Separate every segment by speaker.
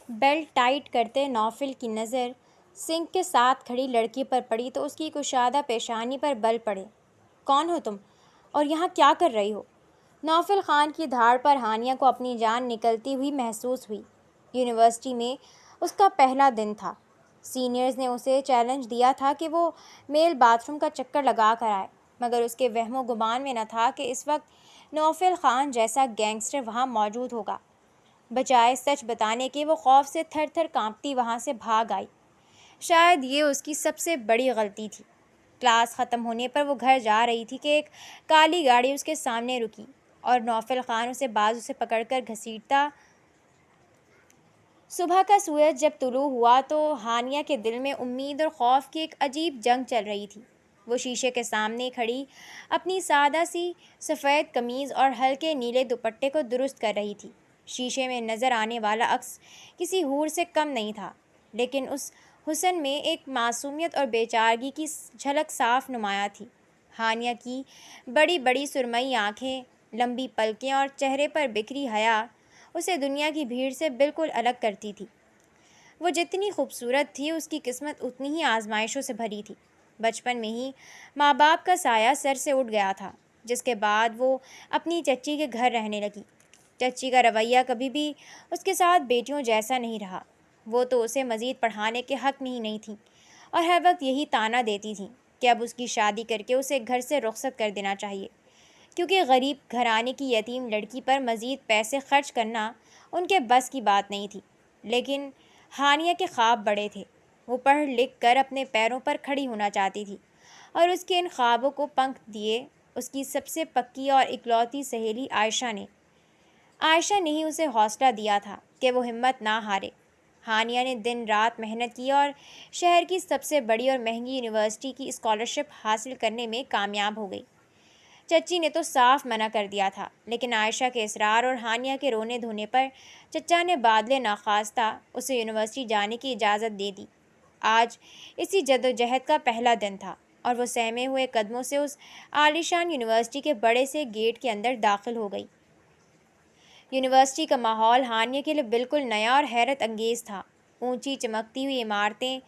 Speaker 1: Belt tight کرتے نوفل کی نظر سنک کے ساتھ کھڑی لڑکی پر پڑی تو اس کی کشادہ پیشانی پر بل پڑے۔ کون ہو تم؟ اور یہاں کیا کر رہی ہو؟ نوفل خان کی دھاڑ پر ہانیہ کو اپنی جان نکلتی ہوئی محسوس ہوئی۔ یونیورسٹی میں اس کا پہلا دن تھا۔ سینئرز نے اسے چیلنج دیا تھا کہ وہ میل باتھ روم کا چکر لگا کر آئے، مگر اس کے وہم و گمان میں نہ تھا کہ اس وقت نوفل خان جیسا گینگسٹر وہاں موجود ہوگا۔ بجائے سچ بتانے کے وہ خوف سے تھر تھر کانپتی وہاں سے بھاگ آئی۔ شاید یہ اس کی سب سے بڑی غلطی تھی۔ کلاس ختم ہونے پر وہ گھر جا رہی تھی کہ ایک کالی گاڑی اس کے سامنے رکی اور نوفل خان اسے بازو سے پکڑ کر گھسیٹتا۔ صبح کا سورج جب طلوع ہوا تو ہانیہ کے دل میں امید اور خوف کی ایک عجیب جنگ چل رہی تھی۔ وہ شیشے کے سامنے کھڑی اپنی سادہ سی سفید قمیض اور ہلکے نیلے دوپٹے کو درست کر رہی تھی۔ شیشے میں نظر آنے والا عکس کسی حور سے کم نہیں تھا، لیکن اس حسن میں ایک معصومیت اور بے چارگی کی جھلک صاف نمایاں تھی۔ ہانیہ کی بڑی بڑی سرمئی آنکھیں، لمبی پلکیں اور چہرے پر بکھری حیا اسے دنیا کی بھیڑ سے بالکل الگ کرتی تھی۔ وہ جتنی خوبصورت تھی اس کی قسمت اتنی ہی آزمائشوں سے بھری تھی۔ بچپن میں ہی ماں باپ کا سایہ سر سے اٹھ گیا تھا، جس کے بعد وہ اپنی چچی کے گھر رہنے لگی۔ چچی کا رویہ کبھی بھی اس کے ساتھ بیٹیوں جیسا نہیں رہا۔ وہ تو اسے مزید پڑھانے کے حق میں ہی نہیں تھیں اور ہر وقت یہی طعنہ دیتی تھیں کہ اب اس کی شادی کر کے اسے گھر سے رخصت کر دینا چاہیے، کیونکہ غریب گھرانے کی یتیم لڑکی پر مزید پیسے خرچ کرنا ان کے بس کی بات نہیں تھی۔ لیکن ہانیہ کے خواب بڑے تھے۔ وہ پڑھ لکھ کر اپنے پیروں پر کھڑی ہونا چاہتی تھی اور اس کے ان خوابوں کو پنکھ دیے اس کی سب سے پکی اور اکلوتی سہیلی عائشہ نے۔ عائشہ نے ہی اسے حوصلہ دیا تھا کہ وہ ہمت نہ ہارے۔ ہانیہ نے دن رات محنت کی اور شہر کی سب سے بڑی اور مہنگی یونیورسٹی کی اسکالرشپ حاصل کرنے میں کامیاب ہو گئی۔ چچی نے تو صاف منع کر دیا تھا، لیکن عائشہ کے اصرار اور ہانیہ کے رونے دھونے پر چچا نے بادلے ناخواستہ اسے یونیورسٹی جانے کی اجازت دے دی۔ آج اسی جدوجہد کا پہلا دن تھا اور وہ سہمے ہوئے قدموں سے اس عالیشان یونیورسٹی کے بڑے سے گیٹ کے اندر داخل ہو گئی۔ یونیورسٹی کا ماحول ہانیہ کے لیے بالکل نیا اور حیرت انگیز تھا۔ اونچی چمکتی ہوئی عمارتیں،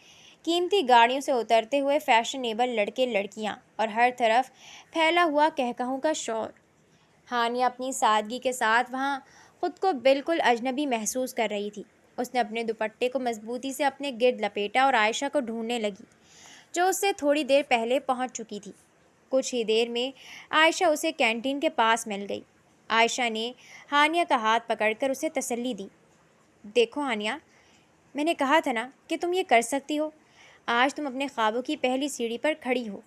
Speaker 1: قیمتی گاڑیوں سے اترتے ہوئے فیشنیبل لڑکے لڑکیاں اور ہر طرف پھیلا ہوا کہکہوں کا شور۔ ہانیہ اپنی سادگی کے ساتھ وہاں خود کو بالکل اجنبی محسوس کر رہی تھی۔ اس نے اپنے دوپٹے کو مضبوطی سے اپنے گرد لپیٹا اور عائشہ کو ڈھونڈنے لگی، جو اس سے تھوڑی دیر پہلے پہنچ چکی تھی۔ کچھ ہی دیر میں عائشہ اسے کینٹین کے پاس مل گئی۔ عائشہ نے ہانیہ کا ہاتھ پکڑ کر اسے تسلی دی۔ دیکھو ہانیہ، میں نے کہا تھا نا کہ تم یہ کر سکتی ہو۔ آج تم اپنے خوابوں کی پہلی سیڑھی پر کھڑی ہو۔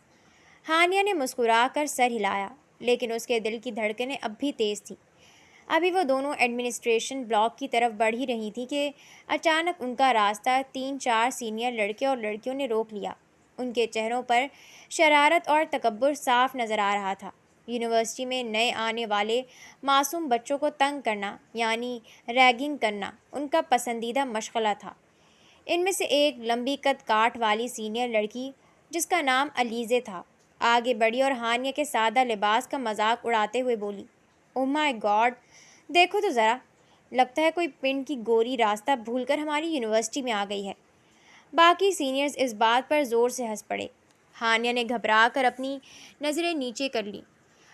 Speaker 1: ہانیہ نے مسکرا کر سر ہلایا، لیکن اس کے دل کی دھڑکنیں اب بھی تیز تھیں۔ ابھی وہ دونوں ایڈمنسٹریشن بلاک کی طرف بڑھ ہی رہی تھیں کہ اچانک ان کا راستہ 3-4 سینئر لڑکے اور لڑکیوں نے روک لیا۔ ان کے چہروں پر شرارت اور تکبر صاف نظر آ رہا تھا۔ یونیورسٹی میں نئے آنے والے معصوم بچوں کو تنگ کرنا یعنی ریگنگ کرنا ان کا پسندیدہ مشغلہ تھا۔ ان میں سے ایک لمبی قد کاٹ والی سینئر لڑکی، جس کا نام علیزے تھا، آگے بڑھی اور ہانیہ کے سادہ لباس کا مذاق اڑاتے ہوئے بولی، اوہ مائی گاڈ، دیکھو تو ذرا، لگتا ہے کوئی پنڈ کی گوری راستہ بھول کر ہماری یونیورسٹی میں آ گئی ہے۔ باقی سینئرز اس بات پر زور سے ہنس پڑے۔ ہانیہ نے گھبرا کر اپنی نظریں نیچے کر لیں۔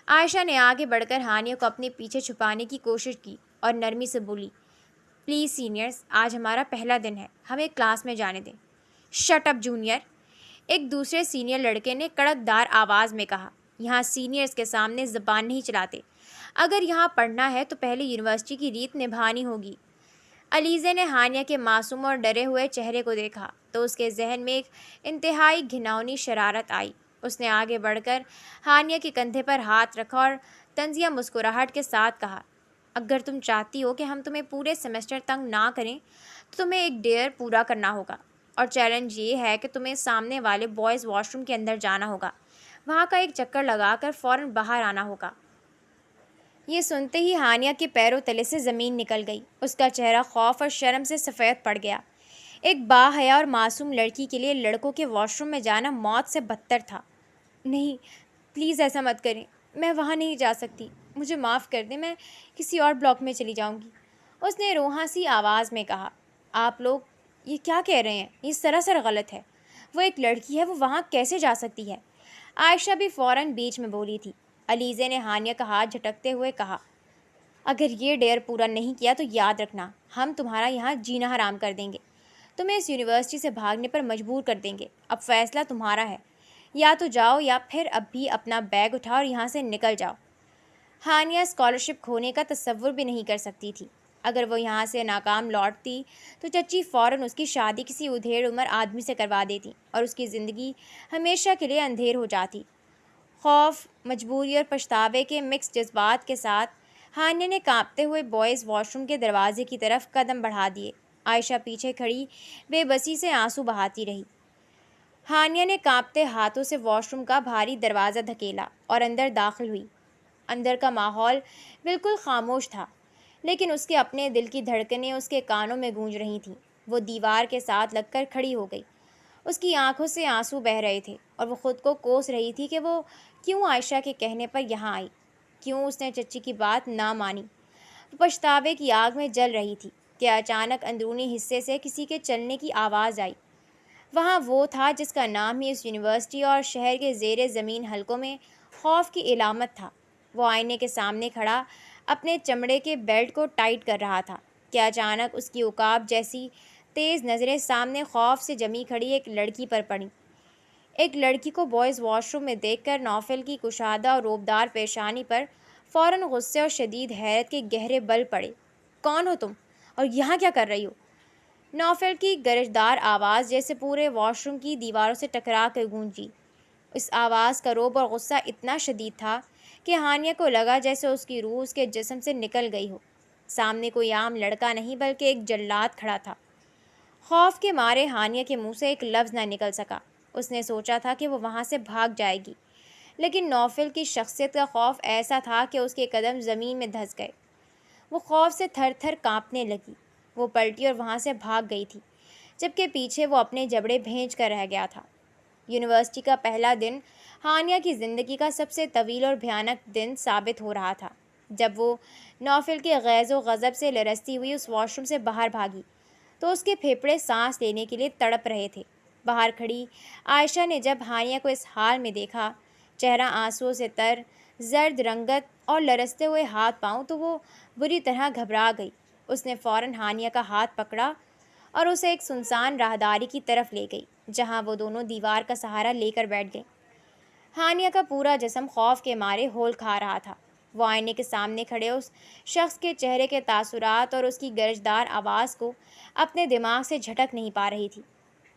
Speaker 1: عائشہ نے آگے بڑھ کر ہانیہ کو اپنے پیچھے چھپانے کی کوشش کی اور نرمی سے بولی، پلیز سینئرز، آج ہمارا پہلا دن ہے، ہمیں کلاس میں جانے دیں۔ شٹ اپ جونیئر، ایک دوسرے سینئر لڑکے نے کڑک دار آواز میں کہا۔ یہاں سینئرز کے سامنے زبان نہیں چلاتے۔ اگر یہاں پڑھنا ہے تو پہلے یونیورسٹی کی ریت نبھانی ہوگی۔ علیزے نے ہانیہ کے معصوم اور ڈرے ہوئے چہرے کو دیکھا تو اس کے ذہن میں ایک انتہائی گھناؤنی شرارت آئی۔ اس نے آگے بڑھ کر ہانیہ کے کندھے پر ہاتھ رکھا اور طنزیہ مسکراہٹ کے ساتھ کہا، اگر تم چاہتی ہو کہ ہم تمہیں پورے سیمسٹر تنگ نہ کریں تو تمہیں ایک ڈیئر پورا کرنا ہوگا، اور چیلنج یہ ہے کہ تمہیں سامنے والے بوائز واش روم کے اندر جانا ہوگا، وہاں کا ایک چکر لگا کر فوراً باہر آنا ہوگا۔ یہ سنتے ہی ہانیہ کے پیروں تلے سے زمین نکل گئی۔ اس کا چہرہ خوف اور شرم سے سفید پڑ گیا۔ ایک باحیا اور معصوم لڑکی کے لیے لڑکوں کے واش روم میں جانا موت سے بدتر تھا۔ نہیں، پلیز ایسا مت کریں، میں وہاں نہیں جا سکتی، مجھے معاف کر دیں، میں کسی اور بلاک میں چلی جاؤں گی، اس نے روحاں سی آواز میں کہا۔ آپ لوگ یہ کیا کہہ رہے ہیں؟ یہ سراسر غلط ہے۔ وہ ایک لڑکی ہے، وہ وہاں کیسے جا سکتی ہے؟ عائشہ بھی فوراً بیچ میں بولی تھی۔ علیزے نے ہانیہ کا ہاتھ جھٹکتے ہوئے کہا، اگر یہ ڈیر پورا نہیں کیا تو یاد رکھنا ہم تمہارا یہاں جینا حرام کر دیں گے، تمہیں اس یونیورسٹی سے بھاگنے پر مجبور کر دیں گے۔ اب فیصلہ تمہارا ہے، یا تو جاؤ یا پھر اب بھی اپنا بیگ اٹھاؤ اور یہاں سے نکل جاؤ۔ ہانیہ اسکالرشپ کھونے کا تصور بھی نہیں کر سکتی تھی۔ اگر وہ یہاں سے ناکام لوٹتی تو چچی فوراً اس کی شادی کسی ادھیڑ عمر آدمی سے کروا دیتی اور اس کی زندگی ہمیشہ کے لیے اندھیر ہو جاتی۔ خوف، مجبوری اور پچھتاوے کے مکس جذبات کے ساتھ ہانیہ نے کانپتے ہوئے بوائز واش روم کے دروازے کی طرف قدم بڑھا دیے۔ عائشہ پیچھے کھڑی بے بسی سے آنسو بہاتی رہی۔ ہانیہ نے کانپتے ہاتھوں سے واش روم کا بھاری دروازہ دھکیلا اور اندر داخل ہوئی۔ اندر کا ماحول بالکل خاموش تھا، لیکن اس کے اپنے دل کی دھڑکنیں اس کے کانوں میں گونج رہی تھیں۔ وہ دیوار کے ساتھ لگ کر کھڑی ہو گئی۔ اس کی آنکھوں سے آنسو بہہ رہے تھے اور وہ خود کو کوس رہی تھی کہ وہ کیوں عائشہ کے کہنے پر یہاں آئی، کیوں اس نے چچی کی بات نہ مانی۔ وہ پچھتاوے کی آگ میں جل رہی تھی کہ اچانک اندرونی حصے سے کسی کے چلنے کی آواز آئی۔ وہاں وہ تھا جس کا نام ہی اس یونیورسٹی اور شہر کے زیر زمین حلقوں میں خوف کی علامت تھا۔ وہ آئینے کے سامنے کھڑا اپنے چمڑے کے بیلٹ کو ٹائٹ کر رہا تھا کہ اچانک اس کی عقاب جیسی تیز نظریں سامنے خوف سے جمی کھڑی ایک لڑکی پر پڑیں۔ ایک لڑکی کو بوائز واش روم میں دیکھ کر نوفل کی کشادہ اور روبدار پیشانی پر فوراً غصے اور شدید حیرت کے گہرے بل پڑے۔ کون ہو تم اور یہاں کیا کر رہی ہو؟ نوفل کی گرجدار آواز جیسے پورے واش روم کی دیواروں سے ٹکرا کر گونجی۔ اس آواز کا رعب اور غصہ اتنا شدید تھا کہ ہانیہ کو لگا جیسے اس کی روح اس کے جسم سے نکل گئی ہو۔ سامنے کوئی عام لڑکا نہیں بلکہ ایک جلاد کھڑا تھا۔ خوف کے مارے ہانیہ کے منہ سے ایک لفظ نہ نکل سکا۔ اس نے سوچا تھا کہ وہ وہاں سے بھاگ جائے گی، لیکن نوفل کی شخصیت کا خوف ایسا تھا کہ اس کے قدم زمین میں دھنس گئے۔ وہ خوف سے تھر تھر کانپنے لگی۔ وہ پلٹی اور وہاں سے بھاگ گئی تھی، جبکہ پیچھے وہ اپنے جبڑے بھیج کر رہ گیا تھا۔ یونیورسٹی کا پہلا دن ہانیہ کی زندگی کا سب سے طویل اور بھیانک دن ثابت ہو رہا تھا۔ جب وہ نوفل کے غیظ و غضب سے لرزتی ہوئی اس واش روم سے باہر بھاگی تو اس کے پھیپھڑے سانس لینے کے لیے تڑپ رہے تھے۔ باہر کھڑی عائشہ نے جب ہانیہ کو اس حال میں دیکھا، چہرہ آنسوؤں سے تر، زرد رنگت اور لرزتے ہوئے ہاتھ پاؤں، تو وہ بری طرح گھبرا گئی۔ اس نے فوراً ہانیہ کا ہاتھ پکڑا اور اسے ایک سنسان راہداری کی طرف لے گئی، جہاں وہ دونوں دیوار کا سہارا لے کر بیٹھ گئیں۔ ہانیہ کا پورا جسم خوف کے مارے ہول کھا رہا تھا۔ وہ آئینے کے سامنے کھڑے اس شخص کے چہرے کے تاثرات اور اس کی گرجدار آواز کو اپنے دماغ سے جھٹک نہیں پا رہی تھی۔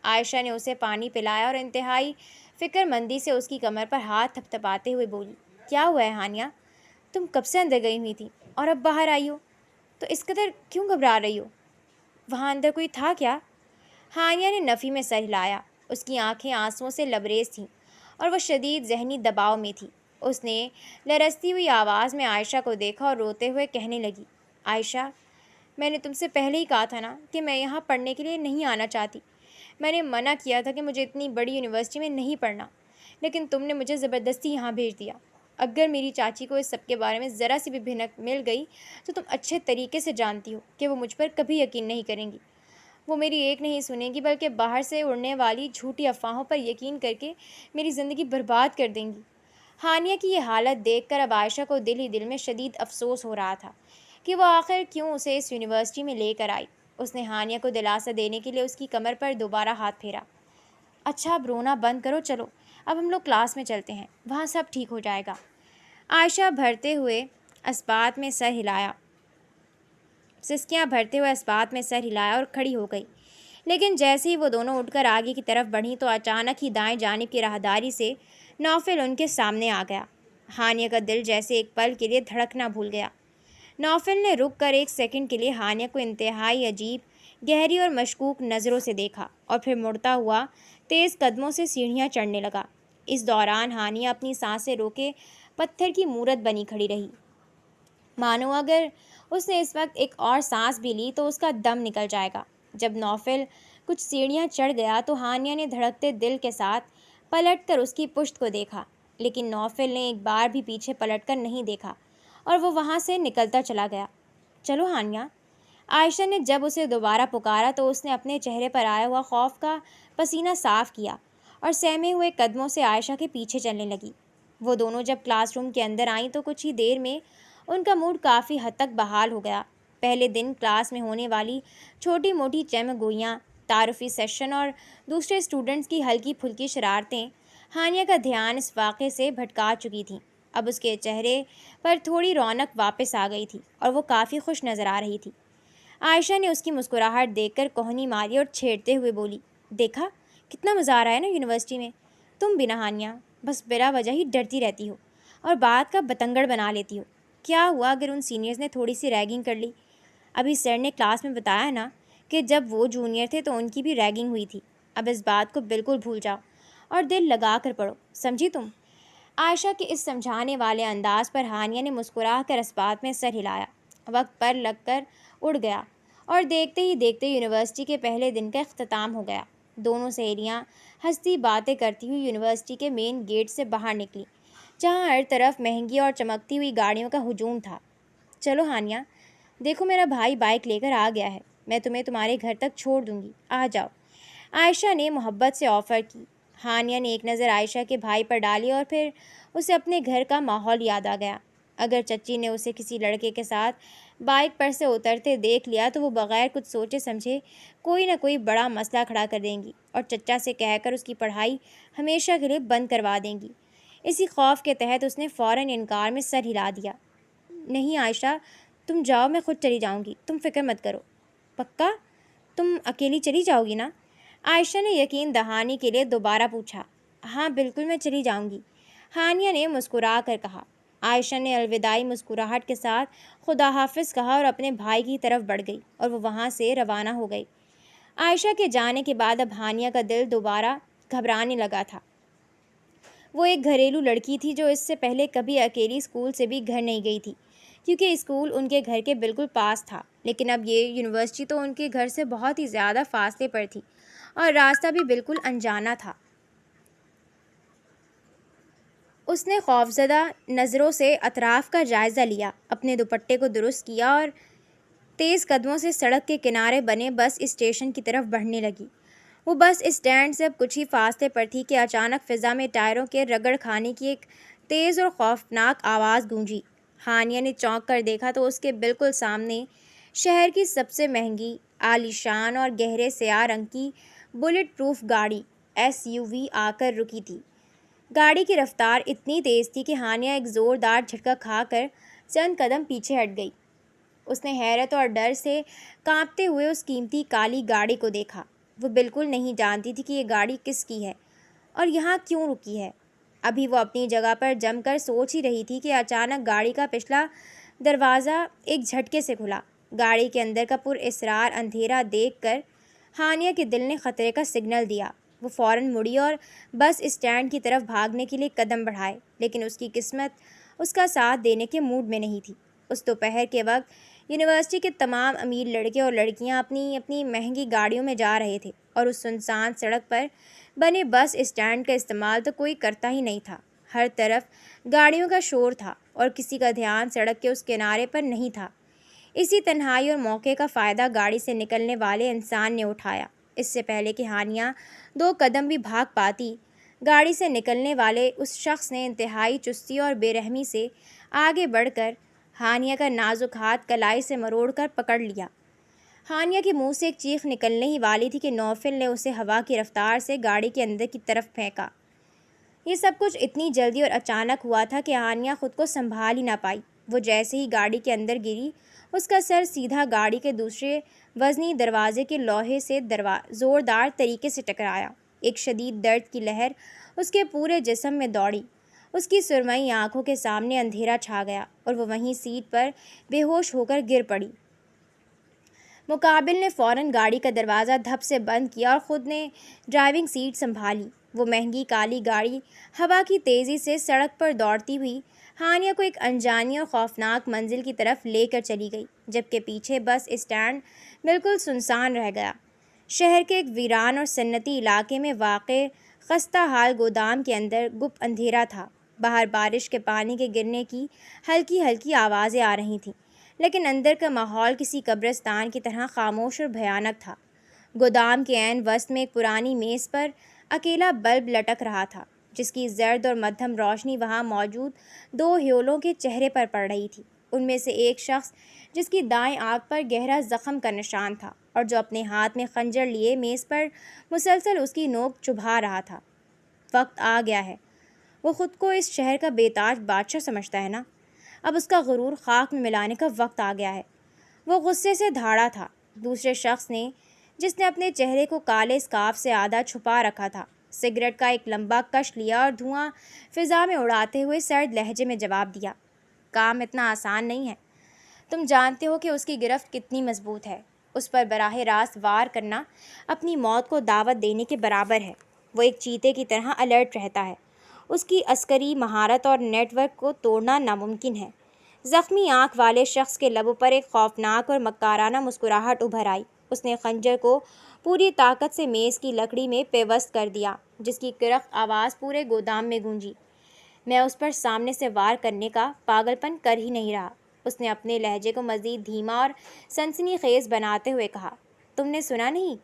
Speaker 1: عائشہ نے اسے پانی پلایا اور انتہائی فکر مندی سے اس کی کمر پر ہاتھ تھپ تھپاتے ہوئے بولی، کیا ہوا ہے ہانیہ؟ تم کب سے اندر گئی ہوئی تھی اور اب باہر آئی ہو؟ تو اس قدر کیوں گھبرا رہی ہو؟ وہاں اندر کوئی تھا کیا؟ ہانیہ نے نفی میں سر ہلایا۔ اس کی آنکھیں آنسوؤں سے لبریز تھیں اور وہ شدید ذہنی دباؤ میں تھی۔ اس نے لرزتی ہوئی آواز میں عائشہ کو دیکھا اور روتے ہوئے کہنے لگی، عائشہ، میں نے تم سے پہلے ہی کہا تھا نا کہ میں یہاں پڑھنے کے لیے نہیں آنا چاہتی۔ میں نے منع کیا تھا کہ مجھے اتنی بڑی یونیورسٹی میں نہیں پڑھنا، لیکن تم نے مجھے زبردستی یہاں بھیج دیا۔ اگر میری چاچی کو اس سب کے بارے میں ذرا سی بھی بھنک مل گئی تو تم اچھے طریقے سے جانتی ہو کہ وہ مجھ پر کبھی یقین نہیں کریں گی۔ وہ میری ایک نہیں سنیں گی بلکہ باہر سے اڑنے والی جھوٹی افواہوں پر یقین کر کے میری زندگی برباد کر دیں گی۔ ہانیہ کی یہ حالت دیکھ کر اب عائشہ کو دل ہی دل میں شدید افسوس ہو رہا تھا کہ وہ آخر کیوں اسے اس یونیورسٹی میں لے کر آئی۔ اس نے ہانیہ کو دلاسا دینے کے لیے اس کی کمر پر دوبارہ ہاتھ پھیرا۔ اچھا اب رونا بند کرو، چلو اب ہم لوگ کلاس میں چلتے ہیں، وہاں سب ٹھیک ہو جائے گا۔ عائشہ بھرتے ہوئے اسبات میں سر ہلایا سسکیاں بھرتے ہوئے اسبات میں سر ہلایا اور کھڑی ہو گئی، لیکن جیسے ہی وہ دونوں اٹھ کر آگے کی طرف بڑھیں تو اچانک ہی دائیں جانب کی راہداری سے نوفل ان کے سامنے آ گیا۔ ہانیہ کا دل جیسے ایک پل کے لیے دھڑکنا بھول گیا۔ نوفل نے رک کر ایک سیکنڈ کے لیے ہانیہ کو انتہائی عجیب، گہری اور مشکوک نظروں سے دیکھا اور پھر مڑتا ہوا تیز قدموں سے سیڑھیاں چڑھنے لگا۔ اس دوران ہانیہ اپنی سانسیں روکے پتھر کی مورت بنی کھڑی رہی، مانو اگر اس نے اس وقت ایک اور سانس بھی لی تو اس کا دم نکل جائے گا۔ جب نوفل کچھ سیڑھیاں چڑھ گیا تو ہانیہ نے دھڑکتے دل کے ساتھ پلٹ کر اس کی پشت کو دیکھا، لیکن نوفل نے ایک بار بھی پیچھے پلٹ کر نہیں دیکھا اور وہ وہاں سے نکلتا چلا گیا۔ چلو ہانیہ، عائشہ نے جب اسے دوبارہ پکارا تو اس نے اپنے چہرے پر آیا ہوا خوف کا پسینہ صاف کیا اور سہمے ہوئے قدموں سے عائشہ کے پیچھے چلنے لگی۔ وہ دونوں جب کلاس روم کے اندر آئیں تو کچھ ہی دیر میں ان کا موڈ کافی حد تک بحال ہو گیا۔ پہلے دن کلاس میں ہونے والی چھوٹی موٹی چہم گوئیاں، تعارفی سیشن اور دوسرے اسٹوڈنٹس کی ہلکی پھلکی شرارتیں ہانیہ کا دھیان اس واقعے سے بھٹکا چکی تھیں۔ اب اس کے چہرے پر تھوڑی رونق واپس آ گئی تھی اور وہ کافی خوش نظر آ رہی تھی۔ عائشہ نے اس کی مسکراہٹ دیکھ کر کوہنی ماری اور چھیڑتے ہوئے بولی، دیکھا کتنا مزہ آ رہا ہے نا یونیورسٹی میں؟ تم بنا ہانیہ بس بلا وجہ ہی ڈرتی رہتی ہو اور بات کا بتنگڑ بنا لیتی ہو۔ کیا ہوا اگر ان سینئرز نے تھوڑی سی ریگنگ کر لی؟ ابھی سر نے کلاس میں بتایا نا کہ جب وہ جونیئر تھے تو ان کی بھی ریگنگ ہوئی تھی۔ اب اس بات کو بالکل بھول جاؤ اور دل لگا کر پڑھو، سمجھی تم؟ عائشہ کے اس سمجھانے والے انداز پر ہانیہ نے مسکرا کر اس بات میں سر ہلایا۔ وقت پر لگ کر اڑ گیا اور دیکھتے ہی دیکھتے یونیورسٹی کے پہلے دن کا اختتام ہو گیا۔ دونوں سہیلیاں ہنستی باتیں کرتی ہوئی یونیورسٹی کے مین گیٹ سے باہر نکلی، جہاں ہر طرف مہنگی اور چمکتی ہوئی گاڑیوں کا ہجوم تھا۔ چلو ہانیہ، دیکھو میرا بھائی بائک لے کر آ گیا ہے، میں تمہیں تمہارے گھر تک چھوڑ دوں گی، آ جاؤ، عائشہ نے محبت سے آفر کی۔ ہانیہ نے ایک نظر عائشہ کے بھائی پر ڈالی اور پھر اسے اپنے گھر کا ماحول یاد آ گیا۔ اگر چچی نے اسے کسی لڑکے کے ساتھ بائک پر سے اترتے دیکھ لیا تو وہ بغیر کچھ سوچے سمجھے کوئی نہ کوئی بڑا مسئلہ کھڑا کر دیں گی اور چچا سے کہہ کر اس کی پڑھائی ہمیشہ کے لیے بند کروا دیں گی۔ اسی خوف کے تحت اس نے فوراً انکار میں سر ہلا دیا۔ نہیں عائشہ، تم جاؤ، میں خود چلی جاؤں گی، تم فکر مت کرو۔ پکا؟ تم اکیلی چلی جاؤ گی نا؟ عائشہ نے یقین دہانی کے لیے دوبارہ پوچھا۔ ہاں بالکل، میں چلی جاؤں گی، ہانیہ نے مسکرا کر کہا۔ عائشہ نے الوداعی مسکراہٹ کے ساتھ خدا حافظ کہا اور اپنے بھائی کی طرف بڑھ گئی اور وہ وہاں سے روانہ ہو گئی۔ عائشہ کے جانے کے بعد اب ہانیہ کا دل دوبارہ گھبرانے لگا تھا۔ وہ ایک گھریلو لڑکی تھی جو اس سے پہلے کبھی اکیلی اسکول سے بھی گھر نہیں گئی تھی، کیونکہ اسکول ان کے گھر کے بالکل پاس تھا، لیکن اب یہ یونیورسٹی تو ان کے گھر سے بہت ہی زیادہ فاصلے پر تھی اور راستہ بھی بالکل انجانا تھا۔ اس نے خوفزدہ نظروں سے اطراف کا جائزہ لیا، اپنے دوپٹے کو درست کیا اور تیز قدموں سے سڑک کے کنارے بنے بس اسٹیشن کی طرف بڑھنے لگی۔ وہ بس اسٹینڈ سے اب کچھ ہی فاصلے پر تھی کہ اچانک فضا میں ٹائروں کے رگڑ کھانے کی ایک تیز اور خوفناک آواز گونجی۔ ہانیہ نے چونک کر دیکھا تو اس کے بالکل سامنے شہر کی سب سے مہنگی، عالیشان اور گہرے سیاہ رنگ کی بلٹ پروف گاڑی SUV آ کر رکی تھی۔ گاڑی کی رفتار اتنی تیز تھی کہ ہانیہ ایک زوردار جھٹکا کھا کر چند قدم پیچھے ہٹ گئی۔ اس نے حیرت اور ڈر سے کانپتے ہوئے اس قیمتی کالی گاڑی کو دیکھا۔ وہ بالکل نہیں جانتی تھی کہ یہ گاڑی کس کی ہے اور یہاں کیوں رکی ہے۔ ابھی وہ اپنی جگہ پر جم کر سوچ ہی رہی تھی کہ اچانک گاڑی کا پچھلا دروازہ ایک جھٹکے سے کھلا۔ گاڑی کے اندر کا پر اسرار اندھیرا دیکھ کر ہانیہ کے دل نے خطرے کا سگنل دیا۔ وہ فوراً مڑی اور بس اسٹینڈ کی طرف بھاگنے کے لیے قدم بڑھائے، لیکن اس کی قسمت اس کا ساتھ دینے کے موڈ میں نہیں تھی۔ اس دوپہر کے وقت یونیورسٹی کے تمام امیر لڑکے اور لڑکیاں اپنی اپنی مہنگی گاڑیوں میں جا رہے تھے اور اس سنسان سڑک پر بنے بس اسٹینڈ کا استعمال تو کوئی کرتا ہی نہیں تھا۔ ہر طرف گاڑیوں کا شور تھا اور کسی کا دھیان سڑک کے اس کنارے پر نہیں تھا۔ اسی تنہائی اور موقع کا فائدہ گاڑی سے نکلنے والے انسان نے اٹھایا۔ اس سے پہلے کہ ہانیہ 2 قدم بھی بھاگ پاتی، گاڑی سے نکلنے والے اس شخص نے انتہائی چستی اور بے رحمی سے آگے بڑھ کر ہانیہ کا نازک ہاتھ کلائی سے مروڑ کر پکڑ لیا۔ ہانیہ کے منہ سے ایک چیخ نکلنے ہی والی تھی کہ نوفل نے اسے ہوا کی رفتار سے گاڑی کے اندر کی طرف پھینکا۔ یہ سب کچھ اتنی جلدی اور اچانک ہوا تھا کہ ہانیہ خود کو سنبھال ہی نہ پائی۔ وہ جیسے ہی گاڑی کے اندر گری، اس کا سر سیدھا گاڑی کے دوسرے وزنی دروازے کے لوہے سے زوردار طریقے سے ٹکرایا۔ ایک شدید درد کی لہر اس کے پورے جسم میں دوڑی۔ اس کی سرمئی آنکھوں کے سامنے اندھیرا چھا گیا اور وہ وہیں سیٹ پر بے ہوش ہو کر گر پڑی۔ مقابل نے فوراً گاڑی کا دروازہ دھپ سے بند کیا اور خود نے ڈرائیونگ سیٹ سنبھالی۔ وہ مہنگی کالی گاڑی ہوا کی تیزی سے سڑک پر دوڑتی ہوئی ہانیہ کو ایک انجانی اور خوفناک منزل کی طرف لے کر چلی گئی، جبکہ پیچھے بس اسٹینڈ بالکل سنسان رہ گیا۔ شہر کے ایک ویران اور صنعتی علاقے میں واقع خستہ حال گودام کے اندر گپ اندھیرا تھا۔ باہر بارش کے پانی کے گرنے کی ہلکی ہلکی آوازیں آ رہی تھیں، لیکن اندر کا ماحول کسی قبرستان کی طرح خاموش اور بھیانک تھا۔ گودام کے عین وسط میں ایک پرانی میز پر اکیلا بلب لٹک رہا تھا، جس کی زرد اور مدھم روشنی وہاں موجود دو ہیولوں کے چہرے پر پڑ رہی تھی۔ ان میں سے ایک شخص جس کی دائیں آنکھ پر گہرا زخم کا نشان تھا اور جو اپنے ہاتھ میں خنجر لیے میز پر مسلسل اس کی نوک چبھا رہا تھا۔ وقت آ گیا ہے۔ وہ خود کو اس شہر کا بے تاج بادشاہ سمجھتا ہے نا؟ اب اس کا غرور خاک میں ملانے کا وقت آ گیا ہے۔ وہ غصے سے دھاڑا تھا۔ دوسرے شخص نے، جس نے اپنے چہرے کو کالے اسکارف سے آدھا چھپا رکھا تھا، سگریٹ کا ایک لمبا کش لیا اور دھواں فضا میں اڑاتے ہوئے سرد لہجے میں جواب دیا، کام اتنا آسان نہیں ہے۔ تم جانتے ہو کہ اس کی گرفت کتنی مضبوط ہے۔ اس پر براہ راست وار کرنا اپنی موت کو دعوت دینے کے برابر ہے۔ وہ ایک چیتے کی طرح الرٹ رہتا ہے۔ اس کی عسکری مہارت اور نیٹ ورک کو توڑنا ناممکن ہے۔ زخمی آنکھ والے شخص کے لبوں پر ایک خوفناک اور مکارانہ مسکراہٹ ابھر آئی۔ اس نے خنجر کو پوری طاقت سے میز کی لکڑی میں پیوست کر دیا، جس کی کرخ آواز پورے گودام میں گونجی۔ میں اس پر سامنے سے وار کرنے کا پاگل پن کر ہی نہیں رہا۔ اس نے اپنے لہجے کو مزید دھیما اور سنسنی خیز بناتے ہوئے کہا، تم نے سنا نہیں